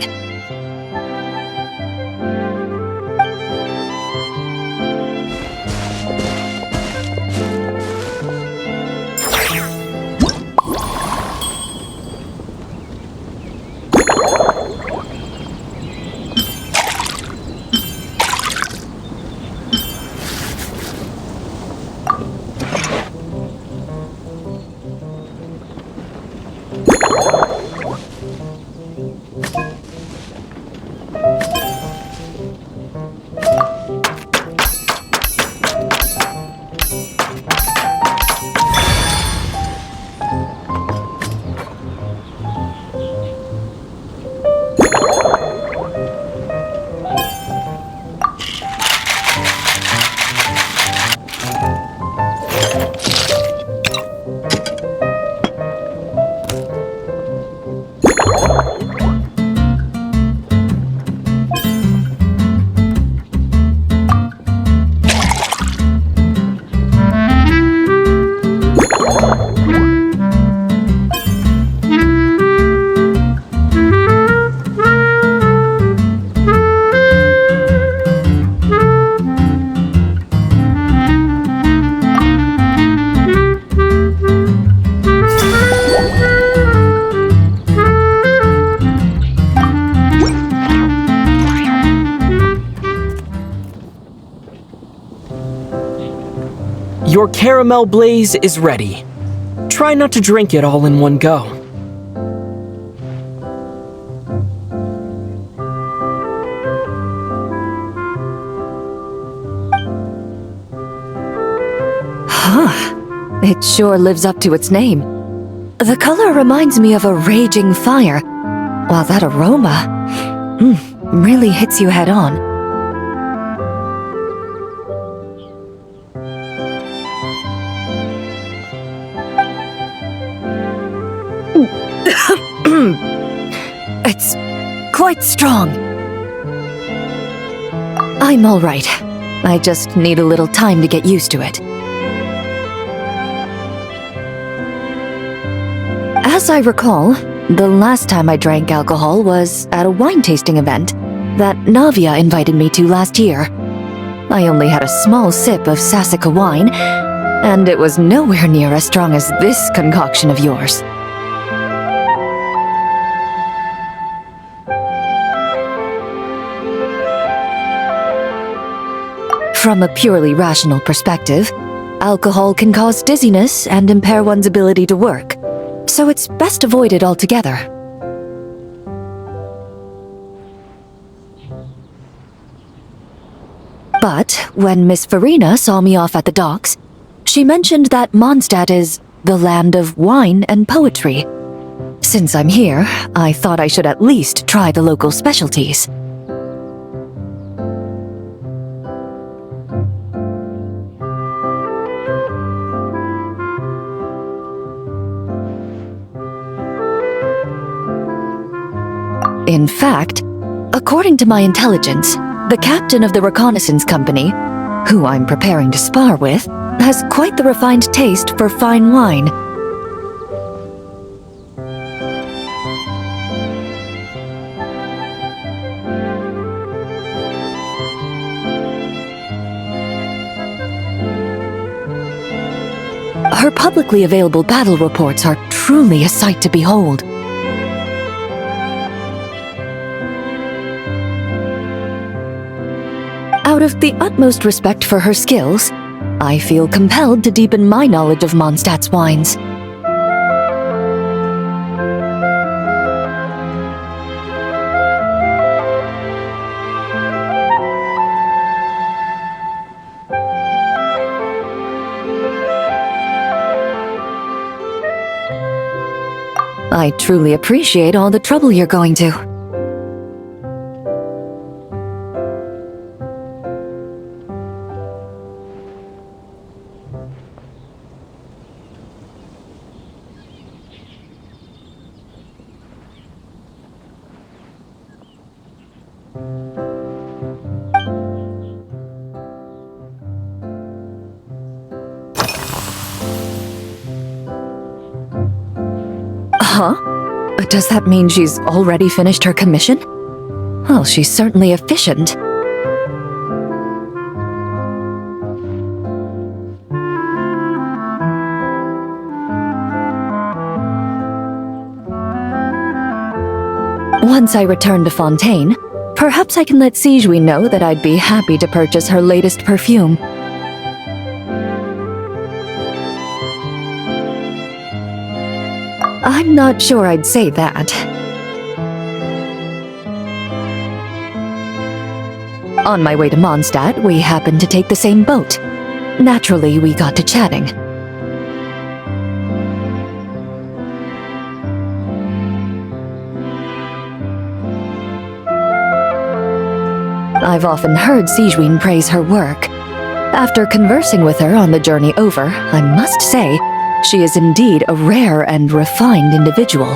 Your caramel blaze is ready. Try not to drink it all in one go.
It sure lives up to its name. The color reminds me of a raging fire, while that aroma really hits you head on. It's quite strong. I'm all right. I just need a little time to get used to it. As I recall, the last time I drank alcohol was at a wine tasting event that Navia invited me to last year. I only had a small sip of Sassica wine, and it was nowhere near as strong as this concoction of yours. From a purely rational perspective, alcohol can cause dizziness and impair one's ability to work, so it's best avoided altogether. But when Miss Farina saw me off at the docks, she mentioned that Mondstadt is the land of wine and poetry. Since I'm here, I thought I should at least try the local specialties. In fact, according to my intelligence, the captain of the reconnaissance company, who I'm preparing to spar with, has quite the refined taste for fine wine. Her publicly available battle reports are truly a sight to behold. Out of the utmost respect for her skills, I feel compelled to deepen my knowledge of Mondstadt's wines. I truly appreciate all the trouble you're going to. Huh? Does that mean she's already finished her commission? Well, she's certainly efficient. Once I return to Fontaine, perhaps I can let Sigewinne know that I'd be happy to purchase her latest perfume. I'm not sure I'd say that. On my way to Mondstadt, we happened to take the same boat. Naturally, we got to chatting. I've often heard Sigewinne praise her work. After conversing with her on the journey over, I must say, she is indeed a rare and refined individual.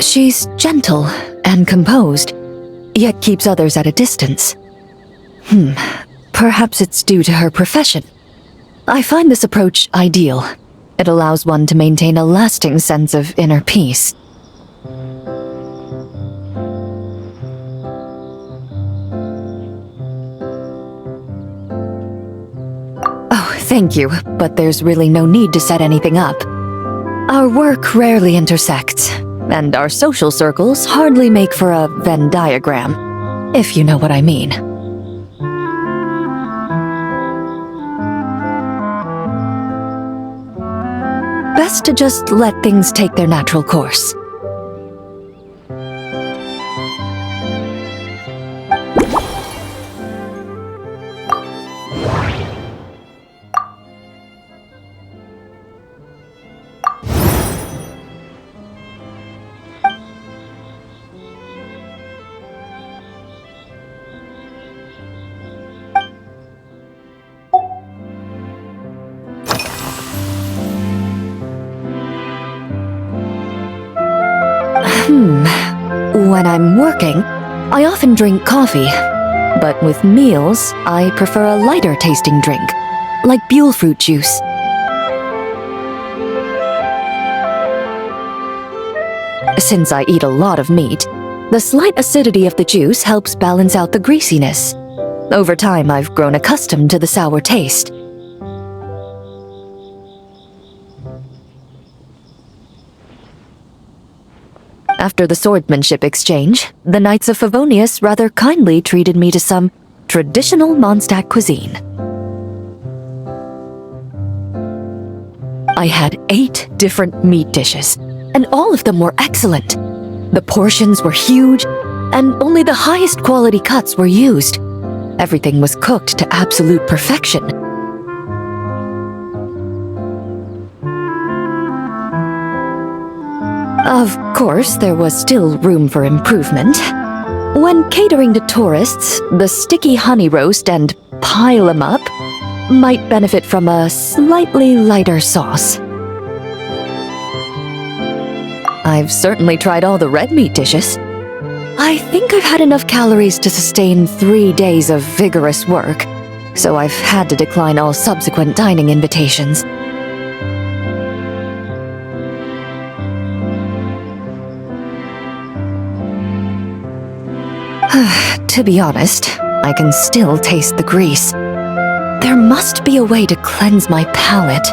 She's gentle and composed, yet keeps others at a distance. Perhaps it's due to her profession. I find this approach ideal. It allows one to maintain a lasting sense of inner peace. Thank you, but there's really no need to set anything up. Our work rarely intersects. and our social circles hardly make for a Venn diagram, if you know what I mean. Best to just let things take their natural course. When I'm working, I often drink coffee. But with meals, I prefer a lighter tasting drink, like Buell fruit juice. Since I eat a lot of meat, the slight acidity of the juice helps balance out the greasiness. Over time, I've grown accustomed to the sour taste. After the swordsmanship exchange, the Knights of Favonius rather kindly treated me to some traditional Mondstadt cuisine. I had 8 different meat dishes, and all of them were excellent. The portions were huge, and only the highest quality cuts were used. Everything was cooked to absolute perfection. Of course, there was still room for improvement. When catering to tourists, the sticky honey roast and pile 'em up might benefit from a slightly lighter sauce. I've certainly tried all the red meat dishes. I think I've had enough calories to sustain 3 days of vigorous work, so I've had to decline all subsequent dining invitations. To be honest, I can still taste the grease. There must be a way to cleanse my palate.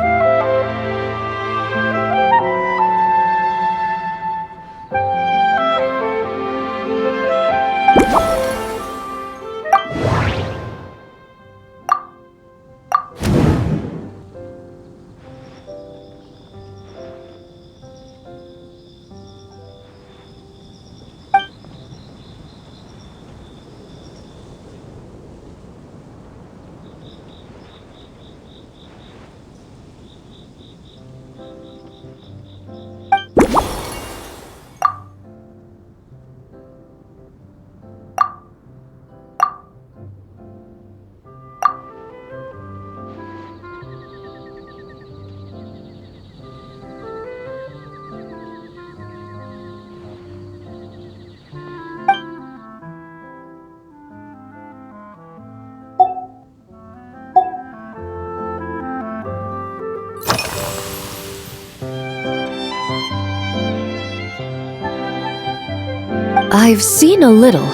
I've seen a little.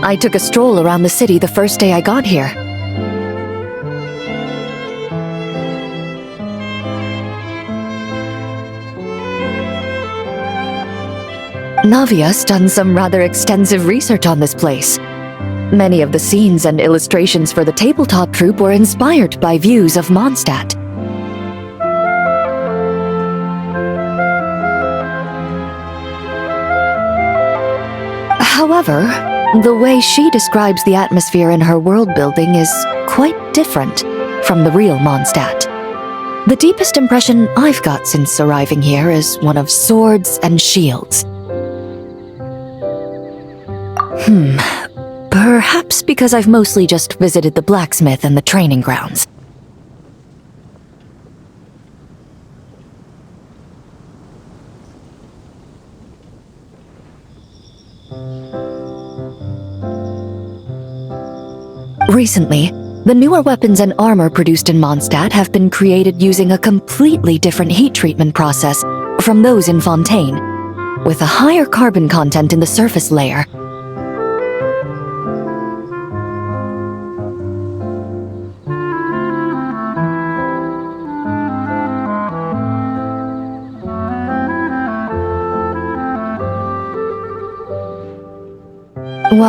I took a stroll around the city the first day I got here. Navia's done some rather extensive research on this place. Many of the scenes and illustrations for the tabletop troupe were inspired by views of Mondstadt. However, the way she describes the atmosphere in her world building is quite different from the real Mondstadt. The deepest impression I've got since arriving here is one of swords and shields. Perhaps because I've mostly just visited the blacksmith and the training grounds. Recently, the newer weapons and armor produced in Mondstadt have been created using a completely different heat treatment process from those in Fontaine, with a higher carbon content in the surface layer.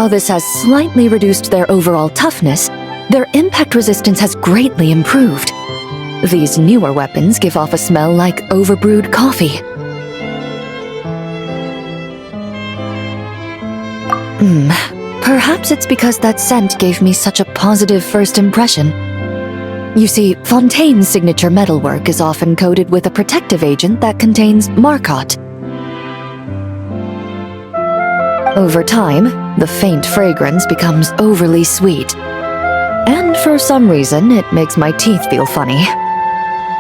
while this has slightly reduced their overall toughness, their impact resistance has greatly improved. These newer weapons give off a smell like overbrewed coffee. Perhaps it's because that scent gave me such a positive first impression. You see, Fontaine's signature metalwork is often coated with a protective agent that contains Marcotte. Over time, the faint fragrance becomes overly sweet. And for some reason, it makes my teeth feel funny.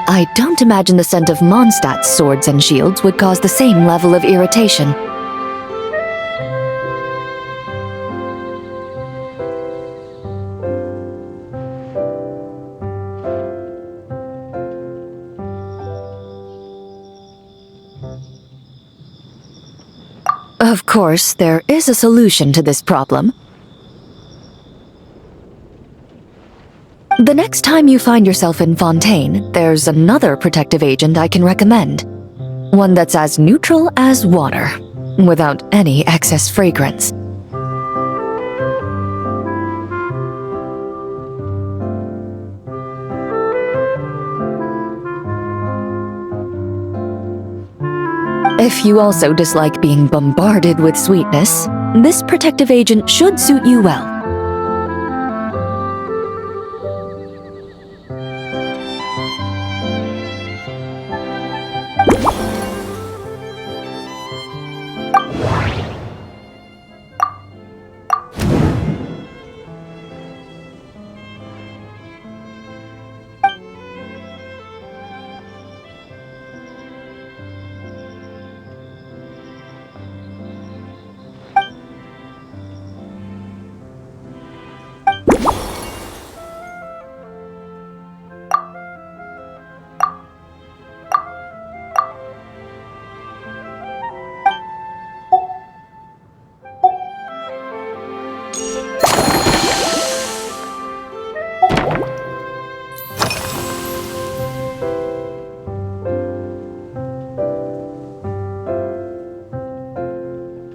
I don't imagine the scent of Mondstadt's swords and shields would cause the same level of irritation. Of course, there is a solution to this problem. The next time you find yourself in Fontaine, there's another protective agent I can recommend. One that's as neutral as water, without any excess fragrance. If you also dislike being bombarded with sweetness, this protective agent should suit you well.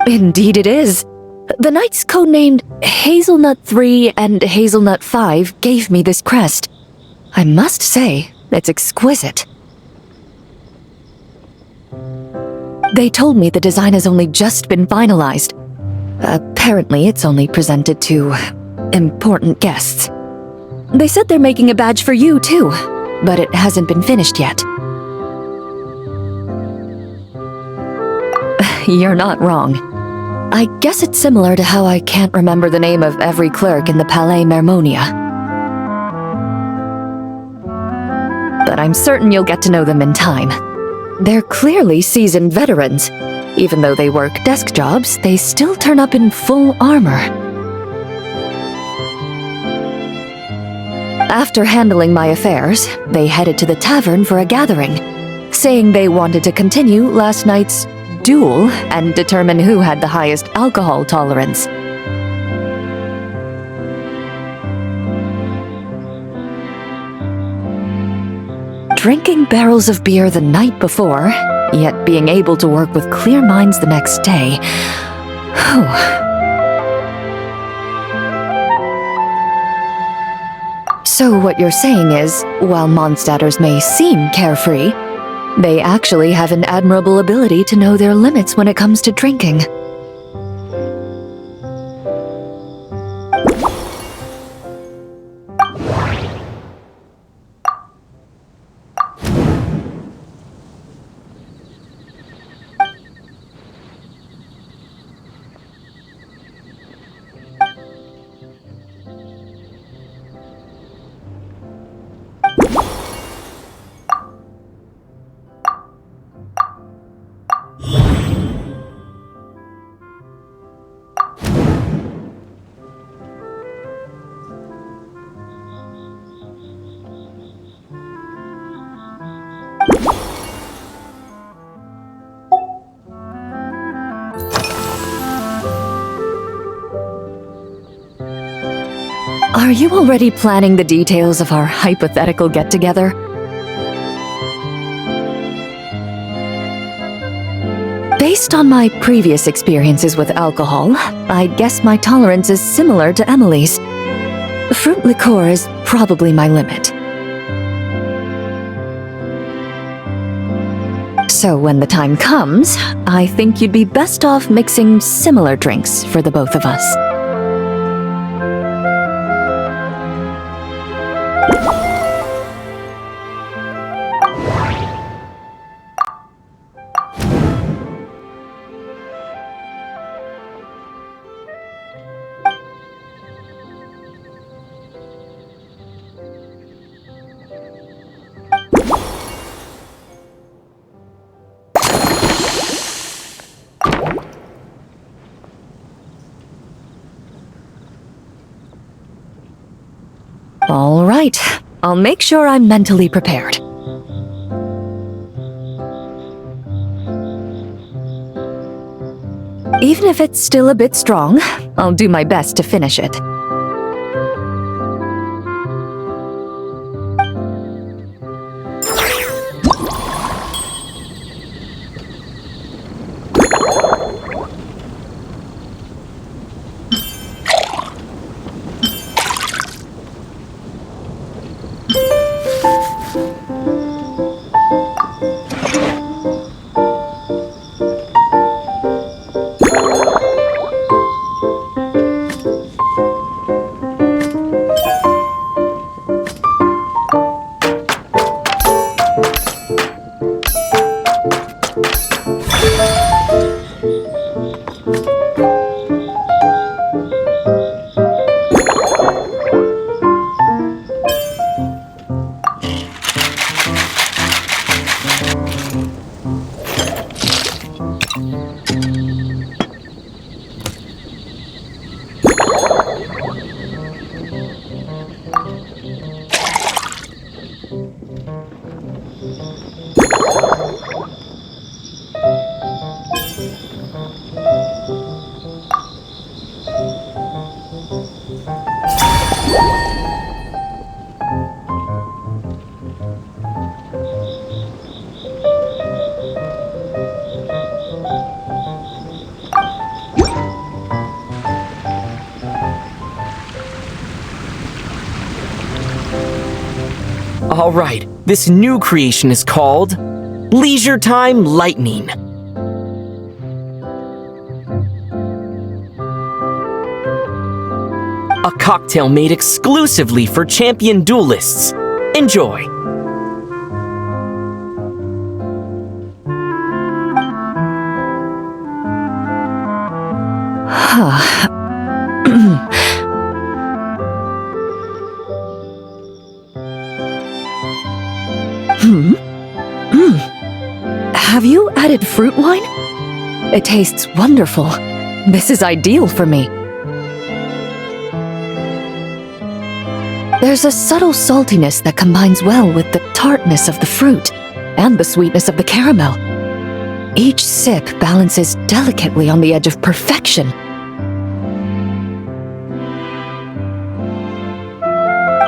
Indeed it is. The knights codenamed Hazelnut 3 and Hazelnut 5 gave me this crest. I must say, it's exquisite. They told me the design has only just been finalized. Apparently, it's only presented to important guests. They said they're making a badge for you, too, but it hasn't been finished yet. You're not wrong. I guess it's similar to how I can't remember the name of every clerk in the Palais Mermonia. But I'm certain you'll get to know them in time. They're clearly seasoned veterans. Even though they work desk jobs, they still turn up in full armor. After handling my affairs, they headed to the tavern for a gathering, saying they wanted to continue last night's duel and determine who had the highest alcohol tolerance. Drinking barrels of beer the night before, yet being able to work with clear minds the next day. So what you're saying is, while Mondstadters may seem carefree, they actually have an admirable ability to know their limits when it comes to drinking. Are you already planning the details of our hypothetical get-together? Based on my previous experiences with alcohol, I guess my tolerance is similar to Emily's. Fruit liqueur is probably my limit. So when the time comes, I think you'd be best off mixing similar drinks for the both of us. All right, I'll make sure I'm mentally prepared. Even if it's still a bit strong, I'll do my best to finish it.
All right, this new creation is called Leisure Time Lightning. A cocktail made exclusively for champion duelists. Enjoy.
Have you added fruit wine? It tastes wonderful. This is ideal for me. There's a subtle saltiness that combines well with the tartness of the fruit and the sweetness of the caramel. Each sip balances delicately on the edge of perfection.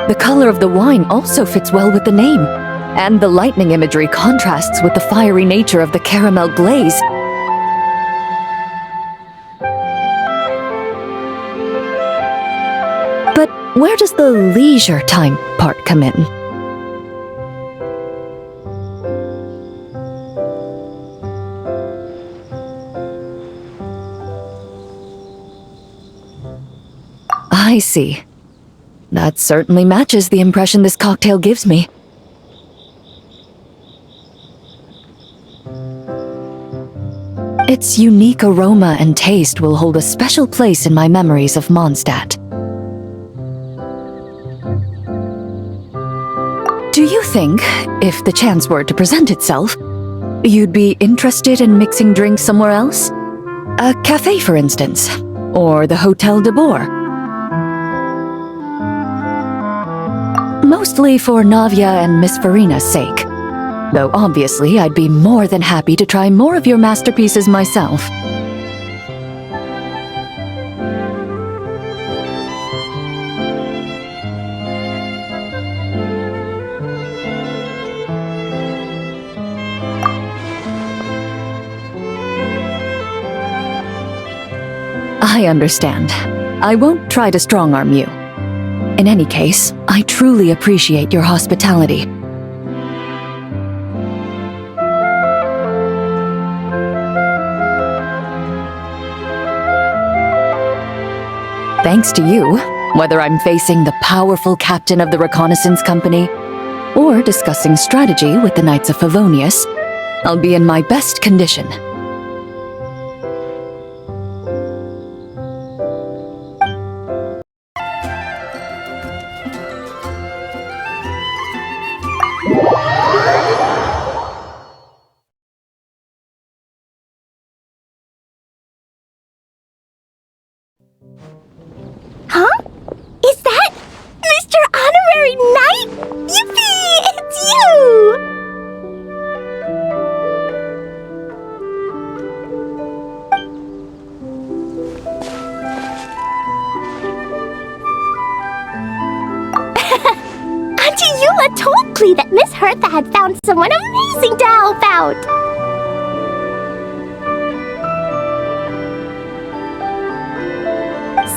The color of the wine also fits well with the name, and the lightning imagery contrasts with the fiery nature of the caramel glaze. But where does the leisure time part come in? I see. That certainly matches the impression this cocktail gives me. Its unique aroma and taste will hold a special place in my memories of Mondstadt. Do you think, if the chance were to present itself, you'd be interested in mixing drinks somewhere else? A cafe, for instance, or the Hotel de Boer? Mostly for Navia and Miss Farina's sake. Though obviously I'd be more than happy to try more of your masterpieces myself.
I understand. I won't try to strong-arm you. In any case, I truly appreciate your hospitality. Thanks to you, whether I'm facing the powerful captain of the reconnaissance company or discussing strategy with the Knights of Favonius, I'll be in my best condition.
Huh? Is that Mr. Honorary Knight? Yippee! It's you! Auntie Eula told Klee that Miss Hertha had found someone amazing to help out.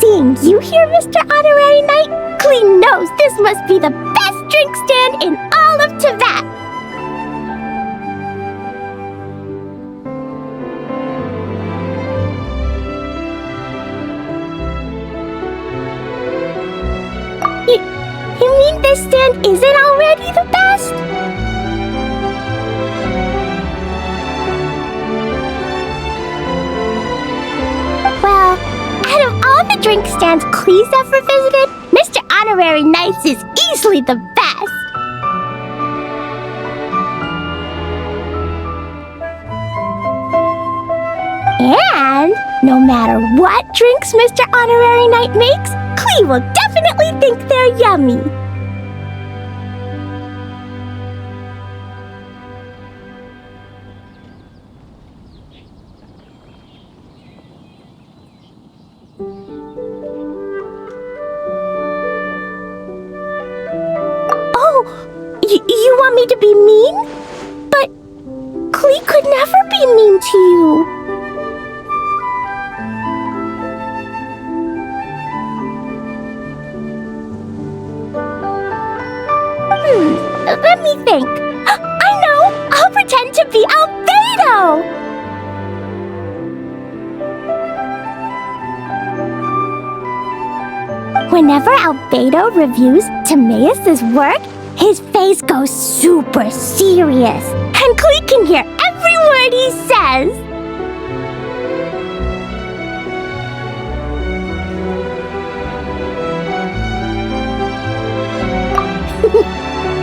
Seeing you here, Mr. Honorary Knight, Klee knows this must be the best drink stand in all of Teyvat. You mean this stand isn't already the best? Well, out of all the drink stands Klee's ever visited, Mr. Honorary Knight's is easily the best. And no matter what drinks Mr. Honorary Knight makes, Klee will definitely think they're yummy. You want me to be mean? But Klee could never be mean to you. Let me think. I know! I'll pretend to be Albedo! Whenever Albedo reviews Timaeus' work, his face goes super serious, and Klee can hear every word he says.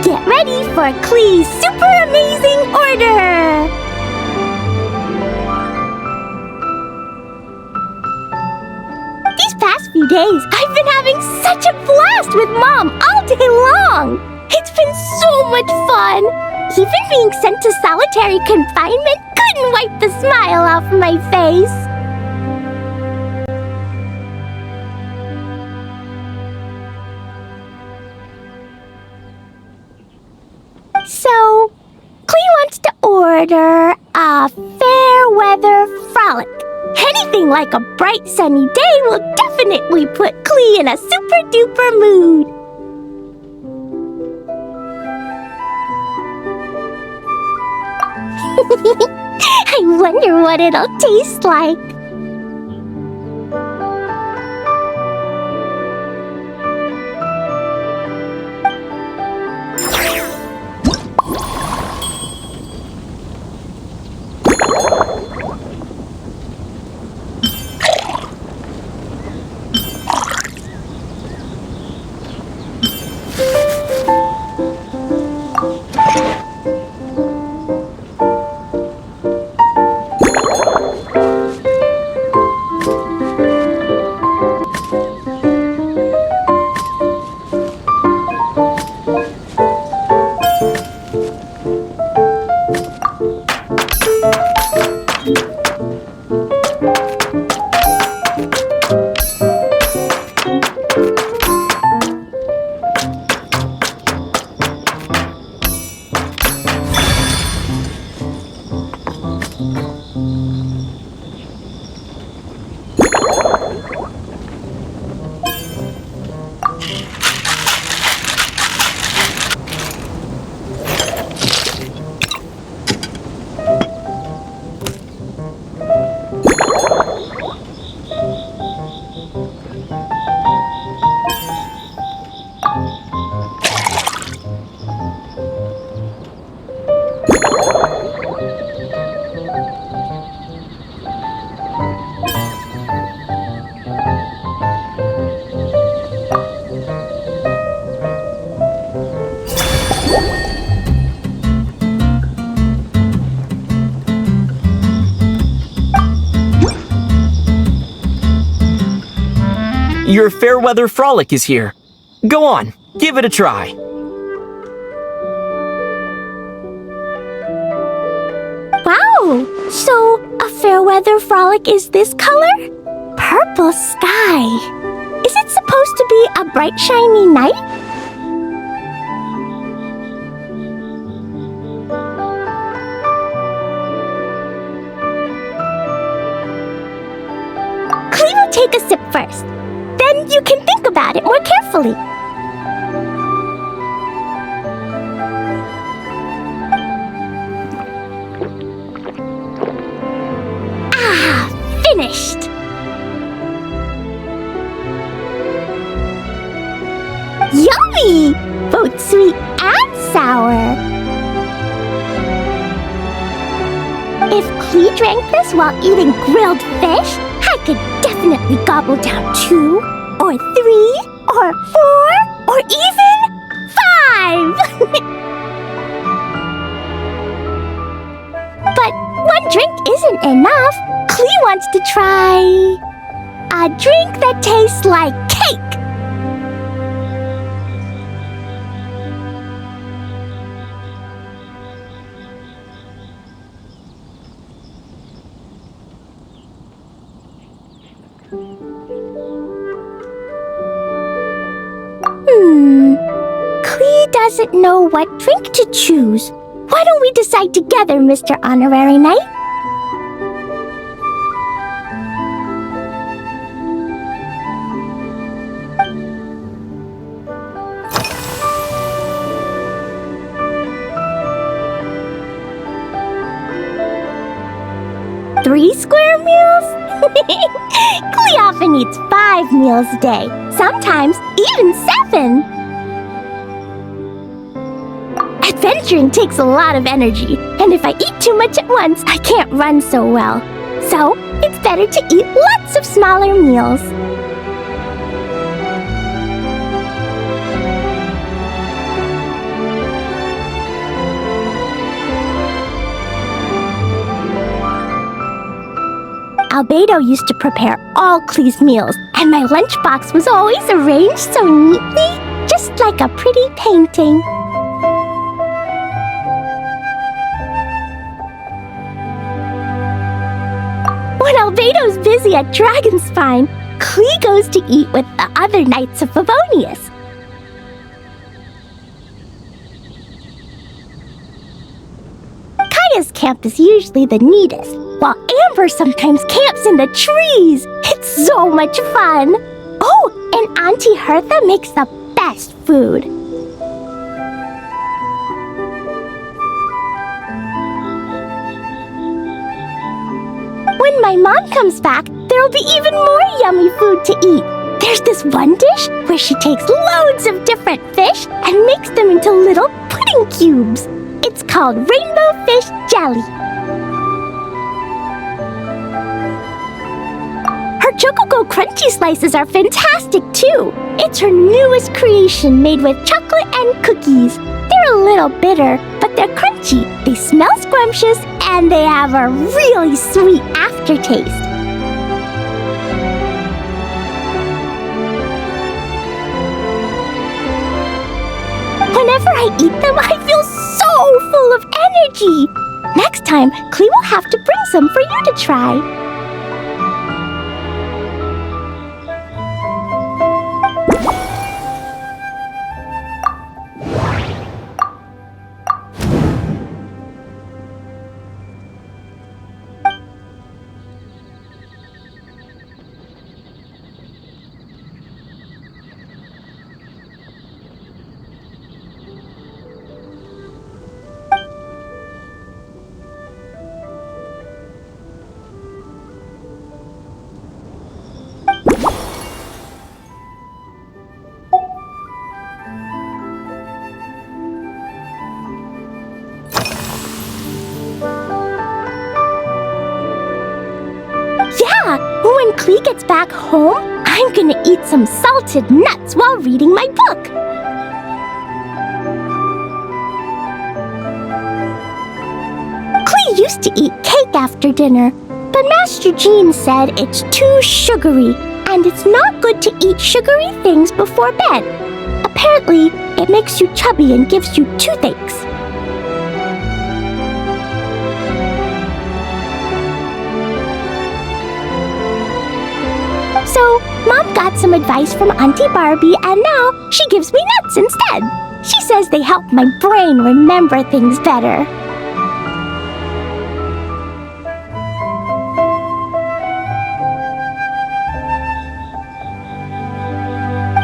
Get ready for Klee's super amazing order! These past few days, I've been having such a blast with Mom all day long! It's been so much fun! Even being sent to solitary confinement couldn't wipe the smile off my face! So, Klee wants to order a fair weather frolic. Anything like a bright sunny day will definitely put Klee in a super duper mood. I wonder what it'll taste like.
your Fairweather Frolic is here. Go on, give it a try.
Wow! So, a Fairweather Frolic is this color? Purple sky. Is it supposed to be a bright, shiny night? Cleve will take a sip first. Then you can think about it more carefully. Finished! Yummy! Both sweet and sour. If Klee drank this while eating grilled fish, I could definitely gobble down 2, or 3, or 4, or even 5! But one drink isn't enough. Klee wants to try a drink that tastes like cake. Klee doesn't know what drink to choose. Why don't we decide together, Mr. Honorary Knight? Three square meals? Klee often eats 5 meals a day, sometimes even 7. Adventuring takes a lot of energy, and if I eat too much at once, I can't run so well. So, it's better to eat lots of smaller meals. Albedo used to prepare all Klee's meals, and my lunchbox was always arranged so neatly, just like a pretty painting. When Albedo's busy at Dragonspine, Klee goes to eat with the other Knights of Favonius. Kaya's camp is usually the neatest, while Amber sometimes camps in the trees. It's so much fun. Oh, and Auntie Hertha makes the best food. When my mom comes back, there'll be even more yummy food to eat. There's this one dish where she takes loads of different fish and makes them into little pudding cubes. It's called rainbow fish jelly. Her Chocogo Crunchy slices are fantastic too. It's her newest creation made with chocolate and cookies. They're a little bitter, but they're crunchy. They smell scrumptious and they have a really sweet aftertaste. Whenever I eat them, I feel so full of energy. Next time, Klee will have to bring some for you to try. When Klee gets back home, I'm gonna eat some salted nuts while reading my book. Klee used to eat cake after dinner, but Master Jean said it's too sugary, and it's not good to eat sugary things before bed. Apparently, it makes you chubby and gives you toothaches. So, Mom got some advice from Auntie Barbie, and now she gives me nuts instead. She says they help my brain remember things better.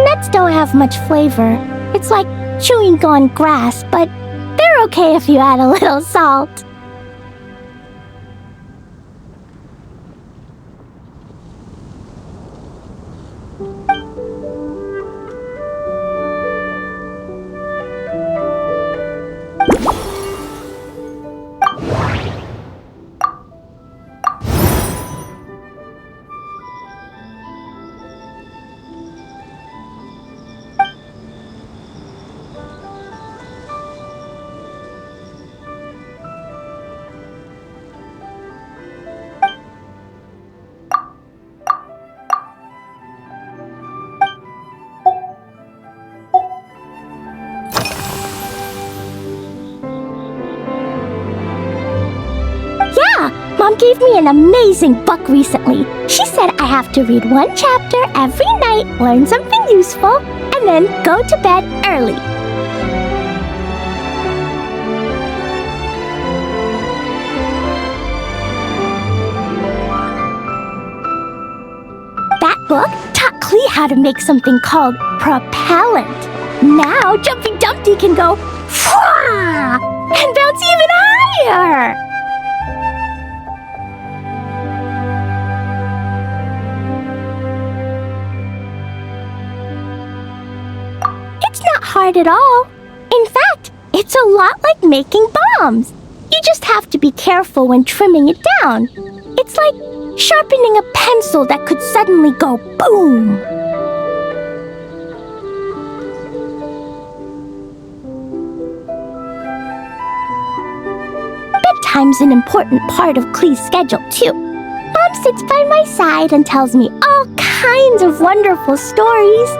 Nuts don't have much flavor. It's like chewing on grass, but they're okay if you add a little salt. Mom gave me an amazing book recently. She said I have to read one chapter every night, learn something useful, and then go to bed early. That book taught Klee how to make something called propellant. Now Jumpy Dumpty can go "Fwah!" and bounce even higher. It's not hard at all. In fact, it's a lot like making bombs. You just have to be careful when trimming it down. It's like sharpening a pencil that could suddenly go boom. Bedtime's an important part of Klee's schedule, too. Mom sits by my side and tells me all kinds of wonderful stories.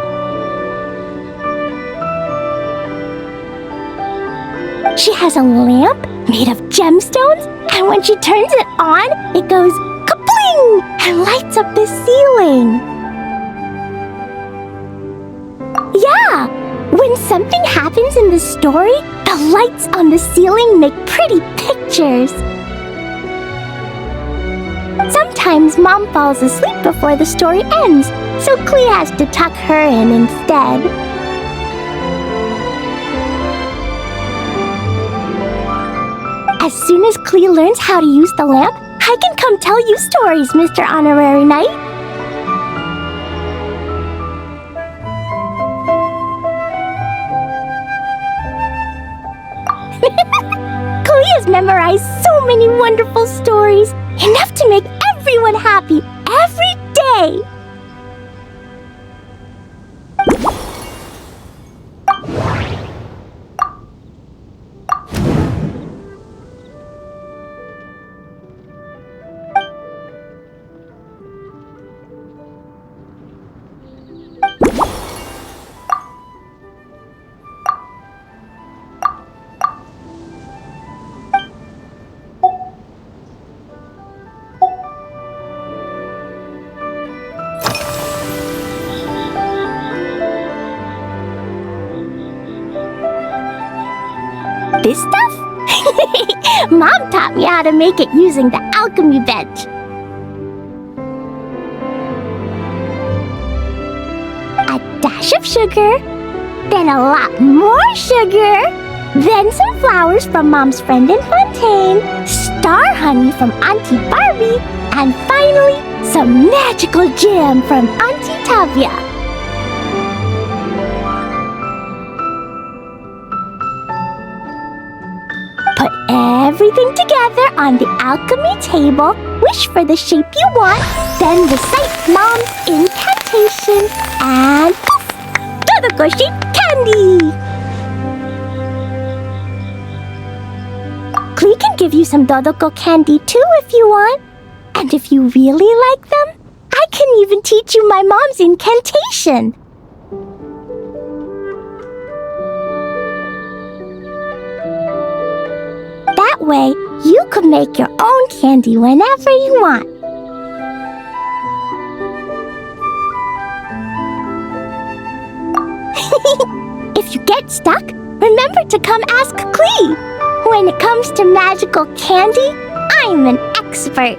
She has a lamp made of gemstones, and when she turns it on, it goes ka-bling and lights up the ceiling. Yeah, when something happens in the story, the lights on the ceiling make pretty pictures. Sometimes Mom falls asleep before the story ends, so Klee has to tuck her in instead. As soon as Klee learns how to use the lamp, I can come tell you stories, Mr. Honorary Knight. Klee has memorized so many wonderful stories, enough to make everyone happy every day. This stuff? Mom taught me how to make it using the alchemy bench. A dash of sugar, then a lot more sugar, then some flowers from Mom's friend in Fontaine, star honey from Auntie Barbie, and finally, some magical jam from Auntie Tavia. Put everything together on the alchemy table, wish for the shape you want, then recite Mom's incantation, and poof! Dodoco-shaped candy! Klee can give you some Dodoco candy too if you want. And if you really like them, I can even teach you my mom's incantation. That way, you could make your own candy whenever you want. If you get stuck, remember to come ask Klee. When it comes to magical candy, I'm an expert.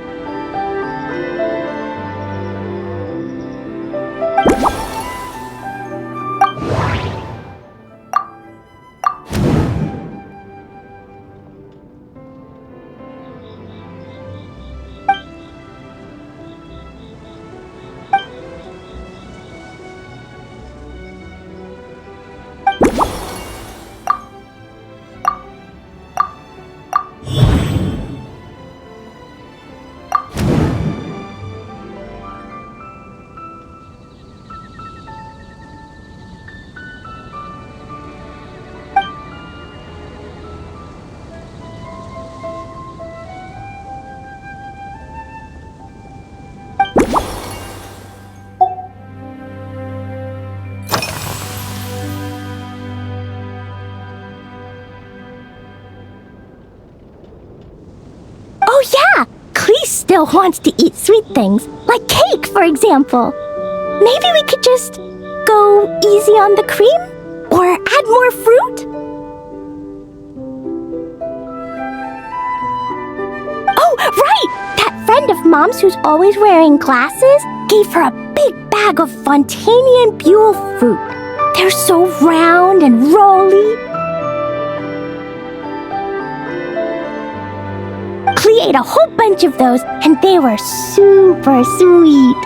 Oh yeah! Klee still wants to eat sweet things, like cake, for example. Maybe we could just go easy on the cream? Or add more fruit? Oh, right! That friend of Mom's who's always wearing glasses gave her a big bag of Fontanian Buell fruit. They're so round and rolly. Klee ate a whole bunch of those, and they were super sweet.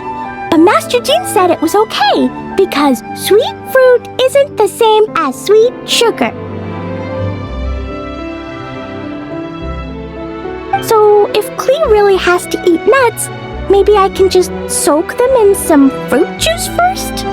But Master Jean said it was okay, because sweet fruit isn't the same as sweet sugar. So if Klee really has to eat nuts, maybe I can just soak them in some fruit juice first?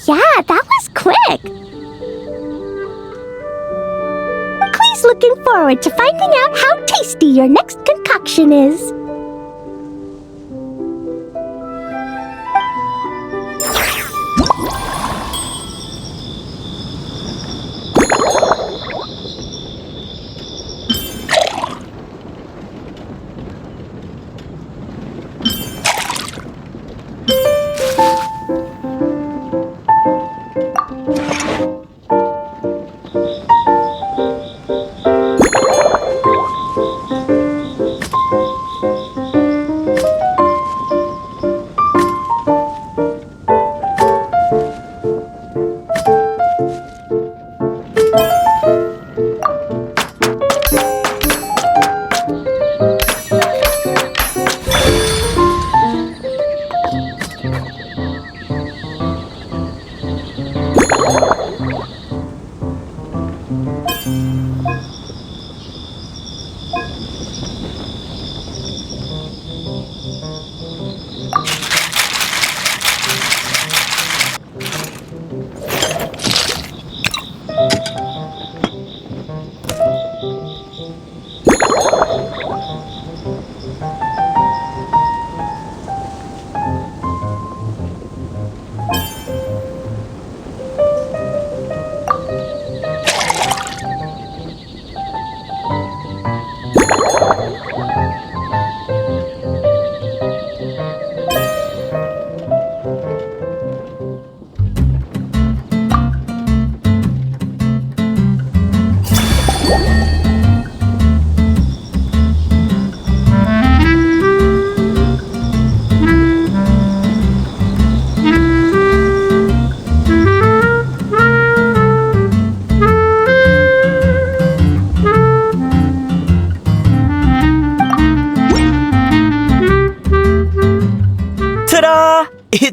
Yeah, that was quick! Klee's looking forward to finding out how tasty your next concoction is.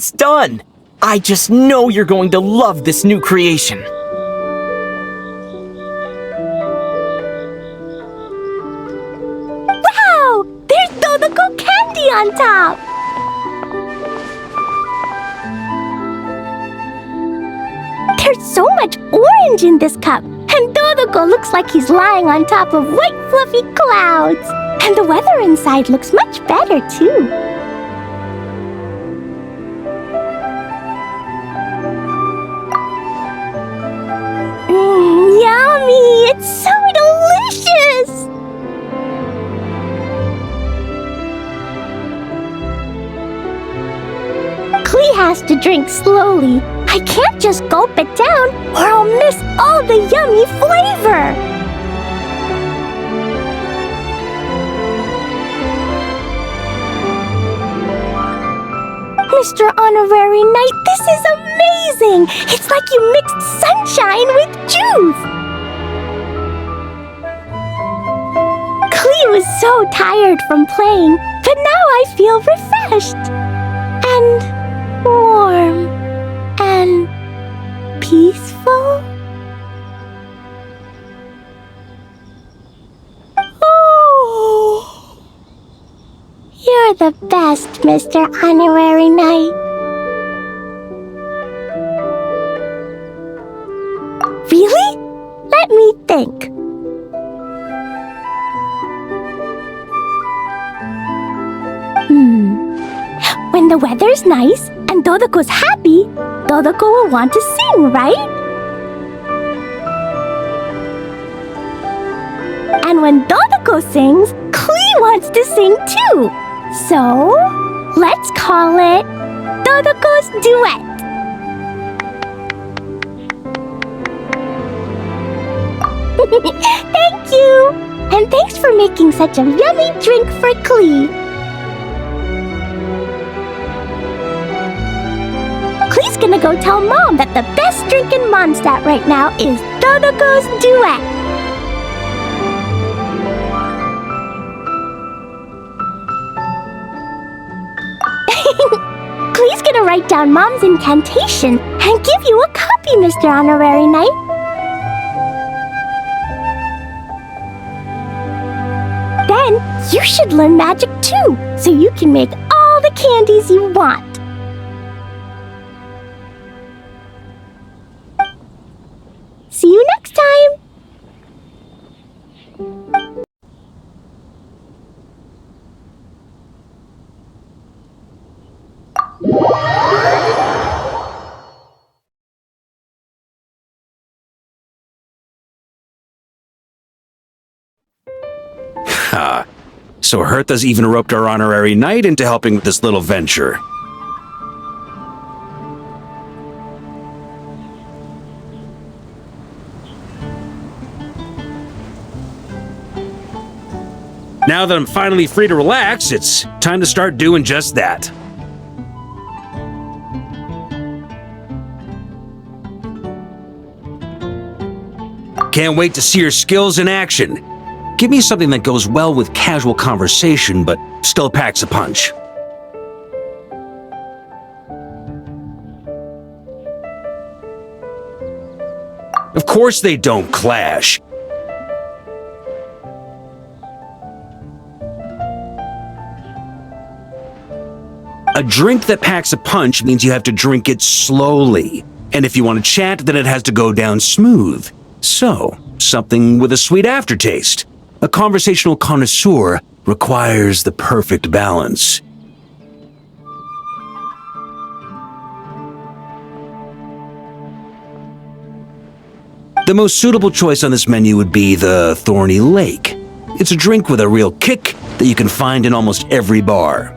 It's done! I just know you're going to love this new creation.
Wow! There's Dodoko candy on top! There's so much orange in this cup, and Dodoko looks like he's lying on top of white fluffy clouds. And the weather inside looks much better, too. Yummy! It's so delicious! Klee has to drink slowly. I can't just gulp it down, or I'll miss all the yummy flavor! Mr. Honorary Knight, this is amazing! It's like you mixed sunshine with juice! Klee was so tired from playing, but now I feel refreshed. And warm. And peaceful? Oh! You're the best, Mr. Honorary Knight. Really? Let me think. When the weather's nice and Dodoko's happy, Dodoko will want to sing, right? And when Dodoko sings, Klee wants to sing too. So, let's call it Dodoko's Duet. Thank you! And thanks for making such a yummy drink for Klee. Klee's gonna go tell Mom that the best drink in Mondstadt right now is Dodoko's Duet. Klee's gonna write down Mom's incantation and give you a copy, Mr. Honorary Knight. Then you should learn magic too, so you can make all the candies you want. See you next time!
Ha! So Hertha's even roped our honorary knight into helping with this little venture. Now that I'm finally free to relax, it's time to start doing just that. Can't wait to see your skills in action. Give me something that goes well with casual conversation, but still packs a punch. Of course they don't clash. A drink that packs a punch means you have to drink it slowly. And if you want to chat, then it has to go down smooth. So, something with a sweet aftertaste. A conversational connoisseur requires the perfect balance. The most suitable choice on this menu would be the Thorny Lake. It's a drink with a real kick that you can find in almost every bar.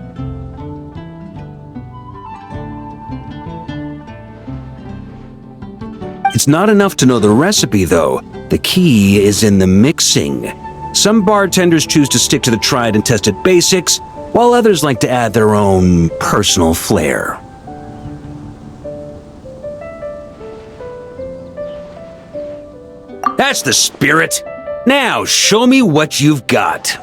It's not enough to know the recipe, though. The key is in the mixing. Some bartenders choose to stick to the tried and tested basics, while others like to add their own personal flair. That's the spirit! Now, show me what you've got.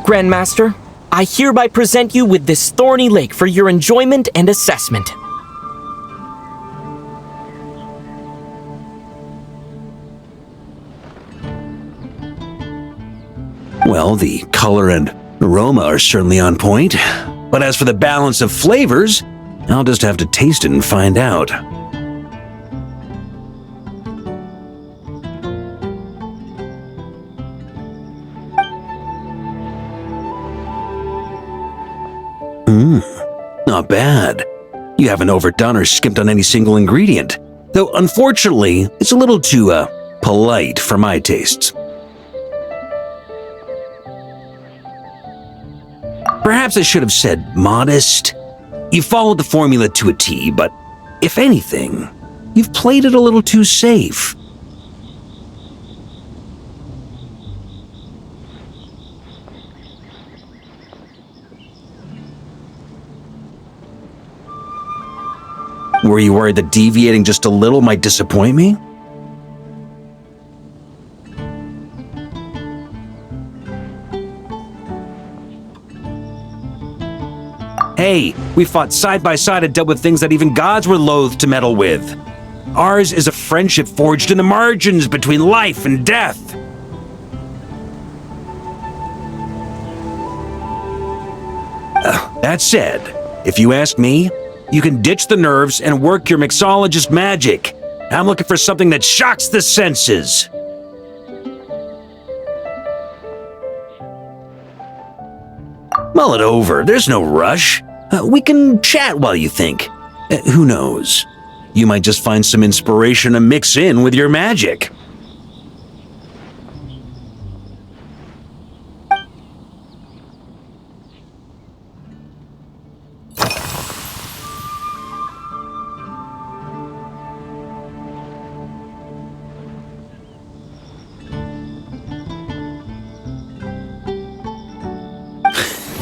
Grandmaster, I hereby present you with this thorny lake for your enjoyment and assessment.
Well, the color and aroma are certainly on point, but as for the balance of flavors, I'll just have to taste it and find out. Not bad. You haven't overdone or skimped on any single ingredient, though unfortunately, it's a little too, polite for my tastes. Perhaps I should have said modest. You followed the formula to a T, but if anything, you've played it a little too safe. Were you worried that deviating just a little might disappoint me? Hey, we fought side by side and dealt with things that even gods were loath to meddle with. Ours is a friendship forged in the margins between life and death. That said, if you ask me, you can ditch the nerves and work your mixologist magic. I'm looking for something that shocks the senses. Mull it over, there's no rush. We can chat while you think. Who knows? You might just find some inspiration to mix in with your magic.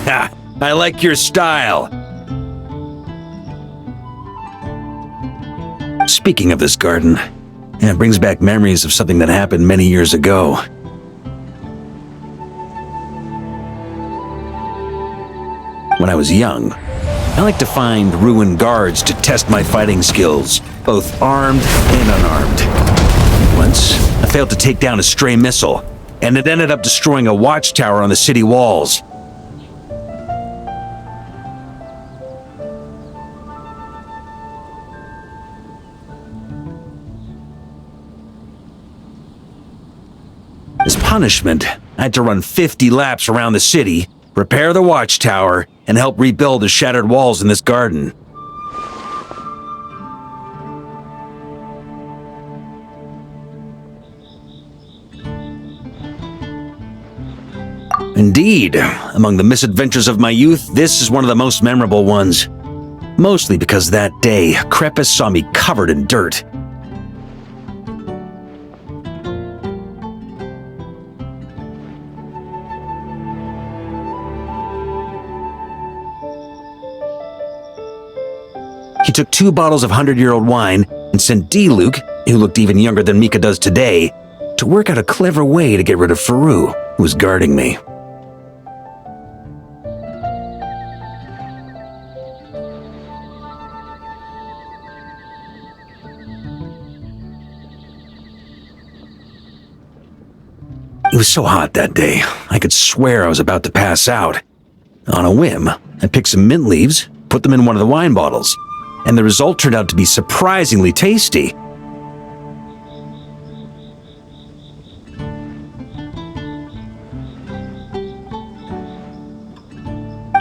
Ha! I like your style. Speaking of this garden, it brings back memories of something that happened many years ago. When I was young, I liked to find ruined guards to test my fighting skills, both armed and unarmed. Once, I failed to take down a stray missile, and it ended up destroying a watchtower on the city walls. As punishment, I had to run 50 laps around the city, repair the watchtower, and help rebuild the shattered walls in this garden. Indeed, among the misadventures of my youth, this is one of the most memorable ones. Mostly because that day, Crepus saw me covered in dirt. He took 2 bottles of 100-year-old wine and sent D-Luke, who looked even younger than Mika does today, to work out a clever way to get rid of Faru, who was guarding me. It was so hot that day, I could swear I was about to pass out. On a whim, I picked some mint leaves, put them in one of the wine bottles, and the result turned out to be surprisingly tasty.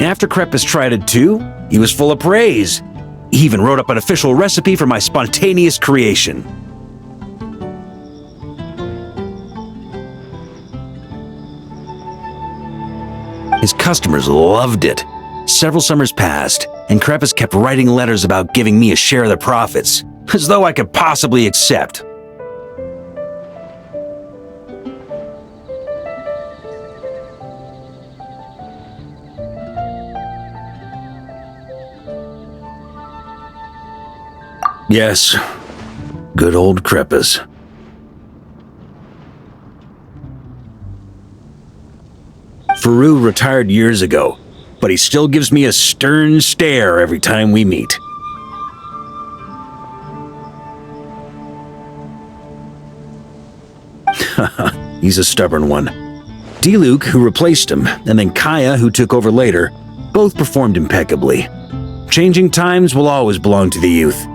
After Crepus tried it too, he was full of praise. He even wrote up an official recipe for my spontaneous creation. His customers loved it. Several summers passed, and Crepus kept writing letters about giving me a share of the profits, as though I could possibly accept. Yes, good old Faru retired years ago, but he still gives me a stern stare every time we meet. He's a stubborn one. D-Luke, who replaced him, and then Kaya, who took over later, both performed impeccably. Changing times will always belong to the youth.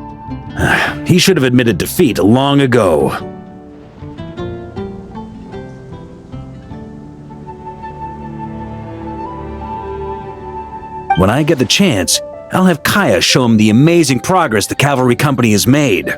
He should have admitted defeat long ago. When I get the chance, I'll have Kaya show him the amazing progress the cavalry company has made.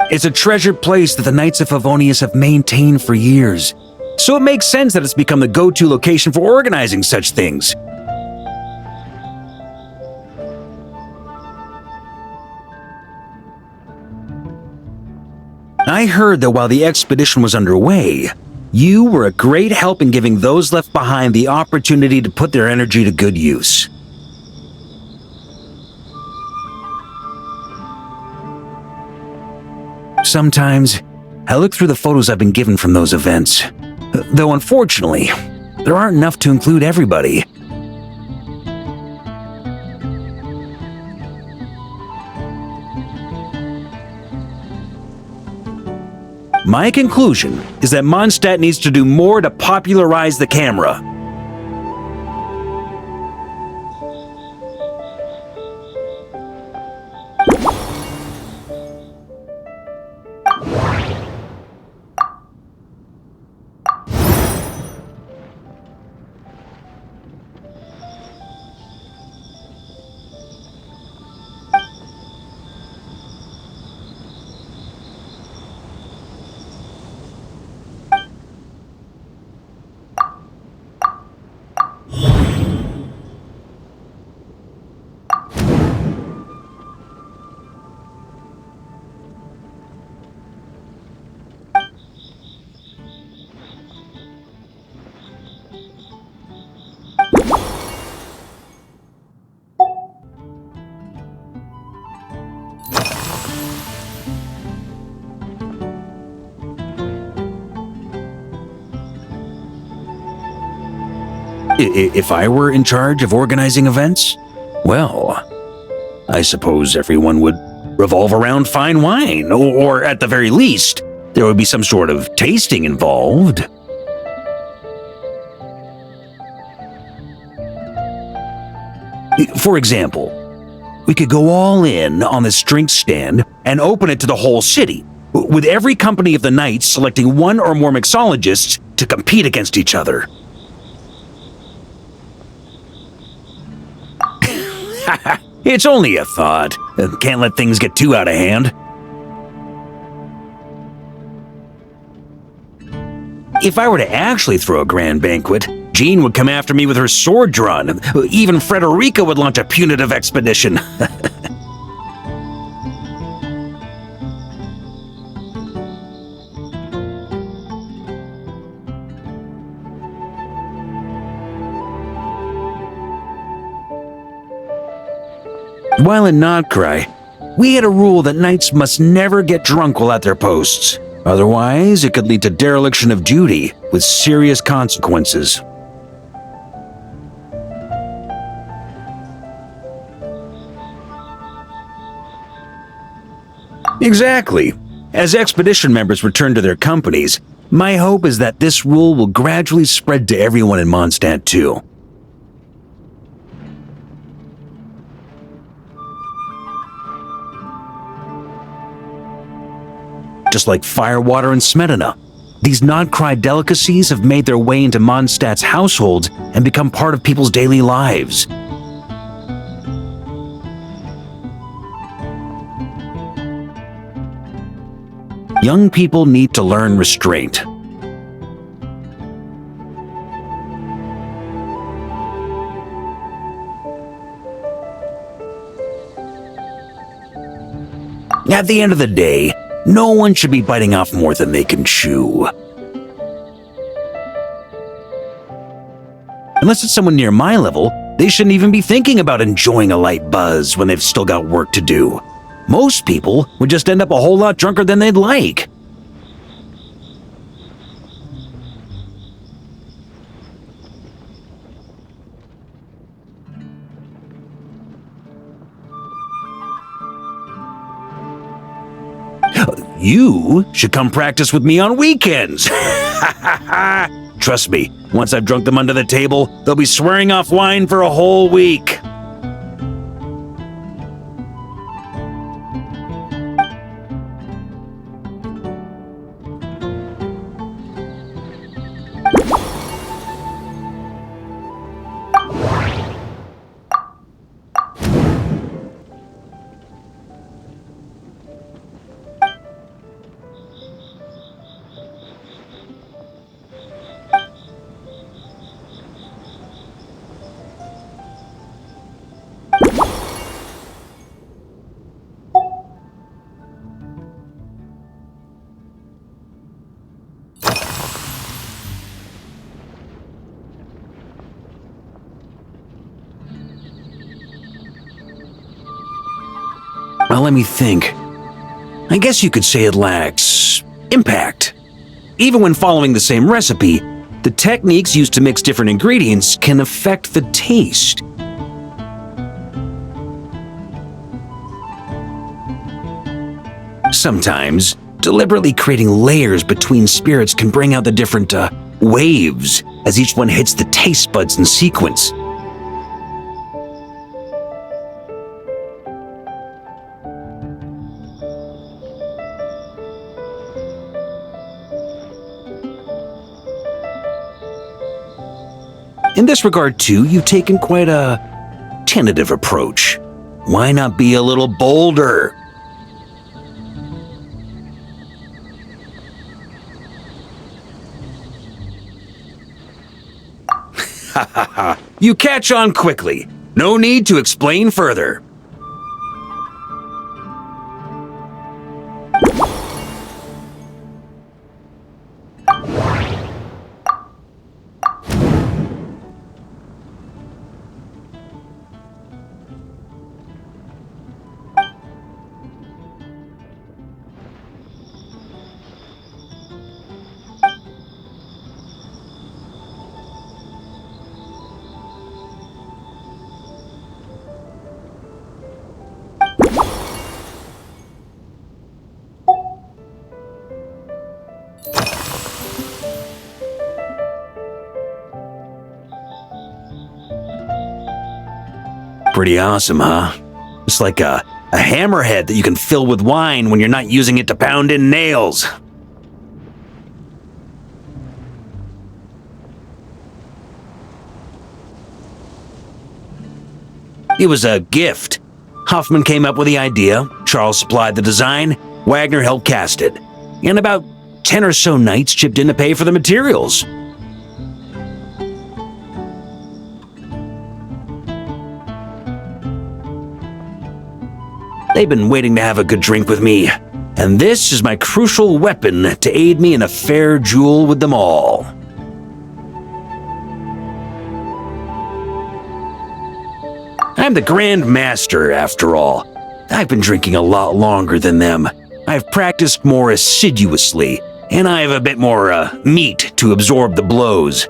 It's a treasured place that the Knights of Favonius have maintained for years, so it makes sense that it's become the go-to location for organizing such things. I heard that while the expedition was underway, you were a great help in giving those left behind the opportunity to put their energy to good use. Sometimes, I look through the photos I've been given from those events, though unfortunately, there aren't enough to include everybody. My conclusion is that Mondstadt needs to do more to popularize the camera. If I were in charge of organizing events, well, I suppose everyone would revolve around fine wine, or at the very least, there would be some sort of tasting involved. For example, we could go all in on this drink stand and open it to the whole city, with every company of the Knights selecting one or more mixologists to compete against each other. It's only a thought. Can't let things get too out of hand. If I were to actually throw a grand banquet, Jean would come after me with her sword drawn. Even Frederica would launch a punitive expedition. While in Notcry, we had a rule that knights must never get drunk while at their posts. Otherwise, it could lead to dereliction of duty with serious consequences. Exactly. As expedition members returned to their companies, My hope is that this rule will gradually spread to everyone in Mondstadt too. Just like firewater and smetana, these non-cry delicacies have made their way into Mondstadt's households and become part of people's daily lives. Young people need to learn restraint. At the end of the day, no one should be biting off more than they can chew. Unless it's someone near my level, they shouldn't even be thinking about enjoying a light buzz when they've still got work to do. Most people would just end up a whole lot drunker than they'd like. You should come practice with me on weekends. Trust me, once I've drunk them under the table, they'll be swearing off wine for a whole week. Well, let me think. I guess you could say it lacks impact. Even when following the same recipe, the techniques used to mix different ingredients can affect the taste. Sometimes, deliberately creating layers between spirits can bring out the different waves as each one hits the taste buds in sequence. In this regard, too, you've taken quite a tentative approach. Why not be a little bolder? Ha ha ha! You catch on quickly. No need to explain further. Pretty awesome, huh? It's like a hammerhead that you can fill with wine when you're not using it to pound in nails. It was a gift. Hoffman came up with the idea, Charles supplied the design, Wagner helped cast it, and about 10 or so knights chipped in to pay for the materials. They've been waiting to have a good drink with me, and this is my crucial weapon to aid me in a fair duel with them all. I'm the Grand Master, after all. I've been drinking a lot longer than them. I've practiced more assiduously, and I have a bit more meat to absorb the blows.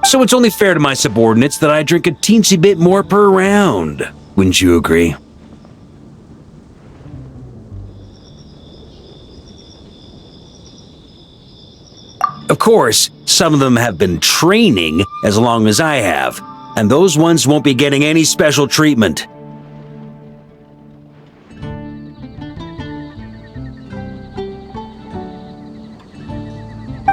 So it's only fair to my subordinates that I drink a teensy bit more per round. Wouldn't you agree? Of course, some of them have been training as long as I have, and those ones won't be getting any special treatment.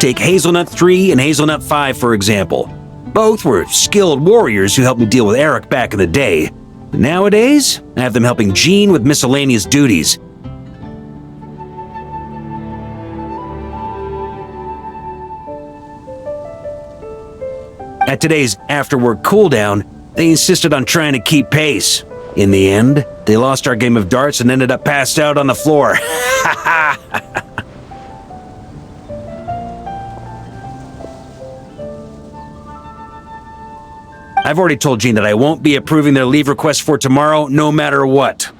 Take Hazelnut 3 and Hazelnut 5, for example. Both were skilled warriors who helped me deal with Eric back in the day. But nowadays, I have them helping Jean with miscellaneous duties. At today's after-work cooldown, they insisted on trying to keep pace. In the end, they lost our game of darts and ended up passed out on the floor. Ha ha! I've already told Jean that I won't be approving their leave request for tomorrow, no matter what.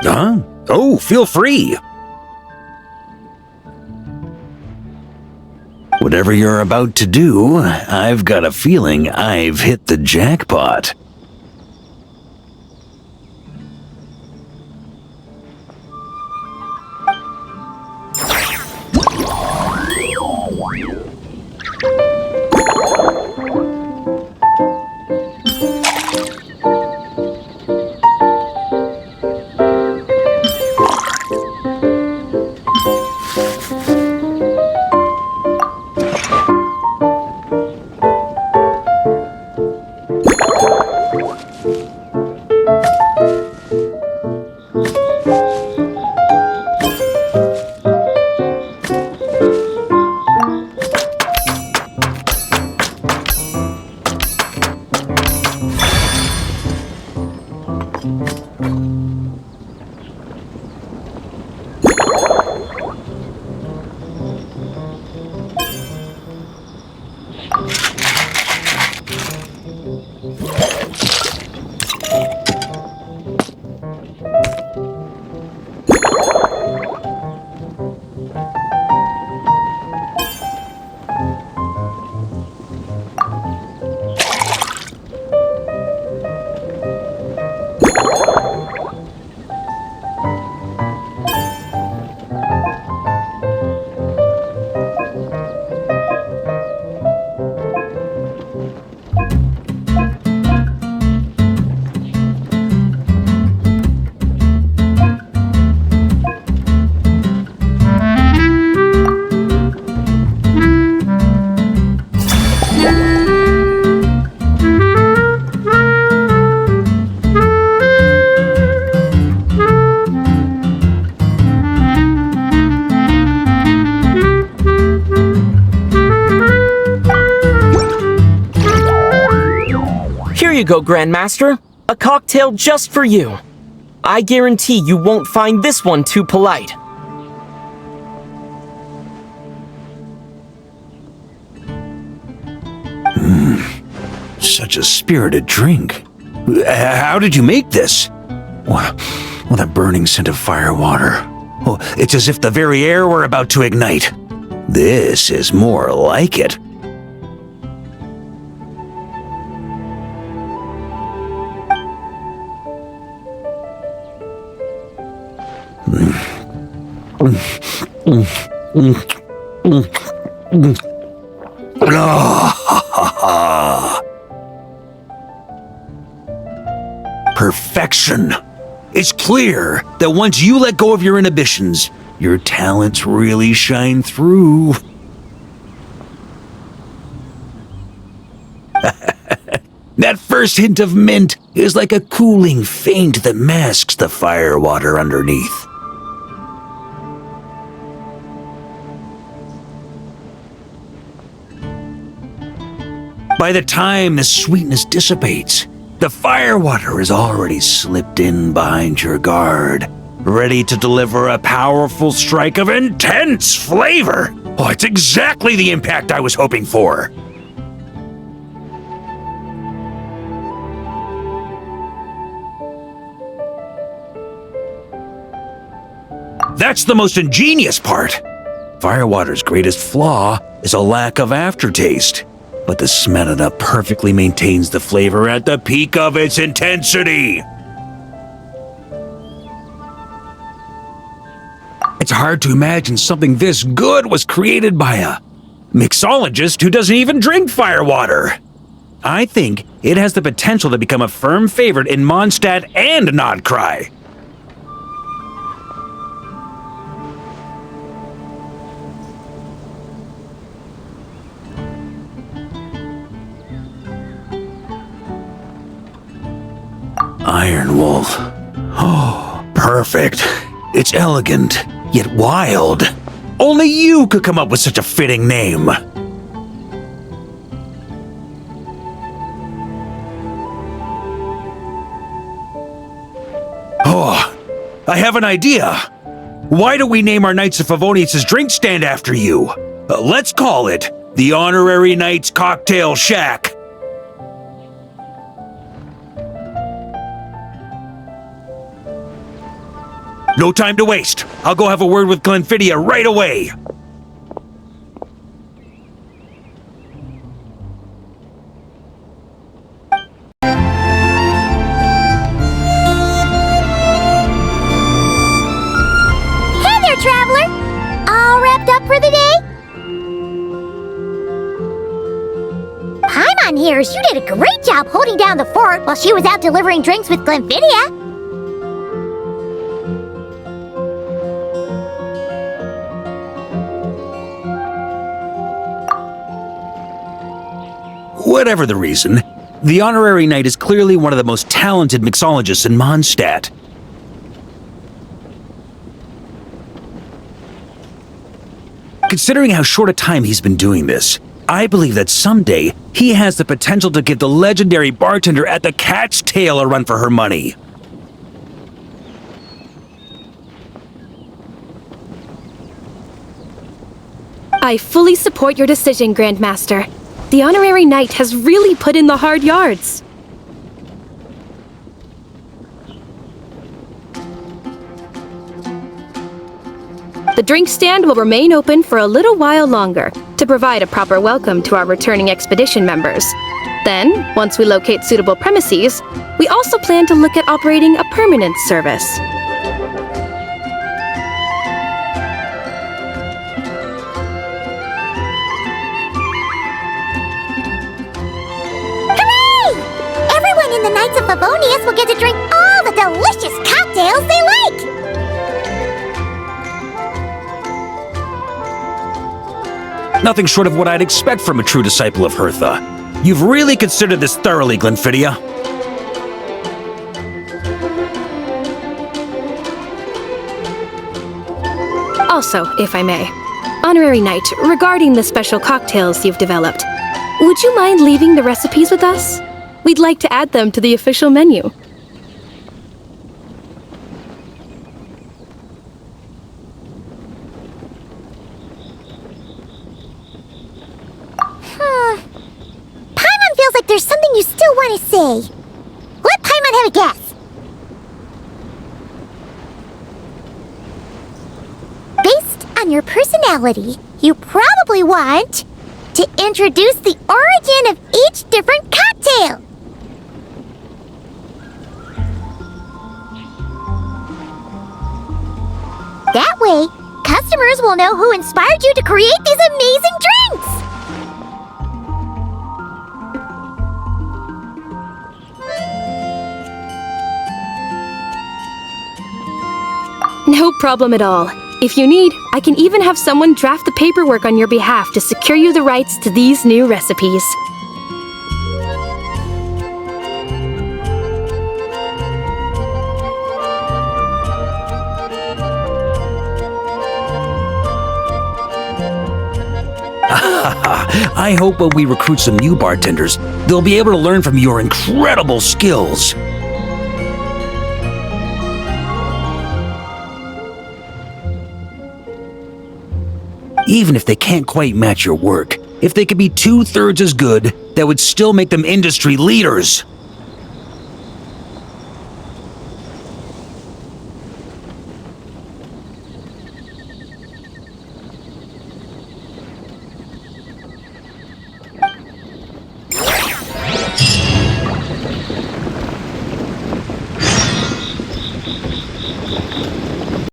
Huh? Oh, feel free. Whatever you're about to do, I've got a feeling I've hit the jackpot.
Here you go, Grandmaster. A cocktail just for you. I guarantee you won't find this one too polite.
Such a spirited drink. How did you make this? What a burning scent of fire water. Oh, it's as if the very air were about to ignite. This is more like it. Perfection. It's clear that once you let go of your inhibitions, your talents really shine through. That first first hint of mint is like a cooling feint that masks the firewater underneath. By the time the sweetness dissipates, the firewater is already slipped in behind your guard, ready to deliver a powerful strike of intense flavor. Oh, it's exactly the impact I was hoping for. That's the most ingenious part. Firewater's greatest flaw is a lack of aftertaste, but the Smetana perfectly maintains the flavor at the peak of its intensity. It's hard to imagine something this good was created by a mixologist who doesn't even drink firewater. I think it has the potential to become a firm favorite in Mondstadt and Nodcry. Iron Wolf. Oh, perfect. It's elegant, yet wild. Only you could come up with such a fitting name. Oh, I have an idea. Why don't we name our Knights of Favonius' drink stand after you? Let's call it the Honorary Knights Cocktail Shack. No time to waste. I'll go have a word with Glenfiddich right away.
Hey there, traveler! All wrapped up for the day? Paimon hears you did a great job holding down the fort while she was out delivering drinks with Glenfiddich.
Whatever the reason, the Honorary Knight is clearly one of the most talented mixologists in Mondstadt. Considering how short a time he's been doing this, I believe that someday he has the potential to give the legendary bartender at the Cat's Tail a run for her money.
I fully support your decision, Grandmaster. The Honorary Knight has really put in the hard yards. The drink stand will remain open for a little while longer to provide a proper welcome to our returning expedition members. Then, once we locate suitable premises, we also plan to look at operating a permanent service.
The Knights of Favonius will get to drink all the delicious cocktails they like!
Nothing short of what I'd expect from a true disciple of Hertha. You've really considered this thoroughly, Glenfiddich.
Also, if I may, Honorary Knight, regarding the special cocktails you've developed, would you mind leaving the recipes with us? We'd like to add them to the official menu.
Paimon feels like there's something you still want to say. Let Paimon have a guess. Based on your personality, you probably want to introduce the origin of each different cocktail. That way, customers will know who inspired you to create these amazing drinks!
No problem at all. If you need, I can even have someone draft the paperwork on your behalf to secure you the rights to these new recipes.
I hope when we recruit some new bartenders, they'll be able to learn from your incredible skills. Even if they can't quite match your work, if they could be 2/3 as good, that would still make them industry leaders.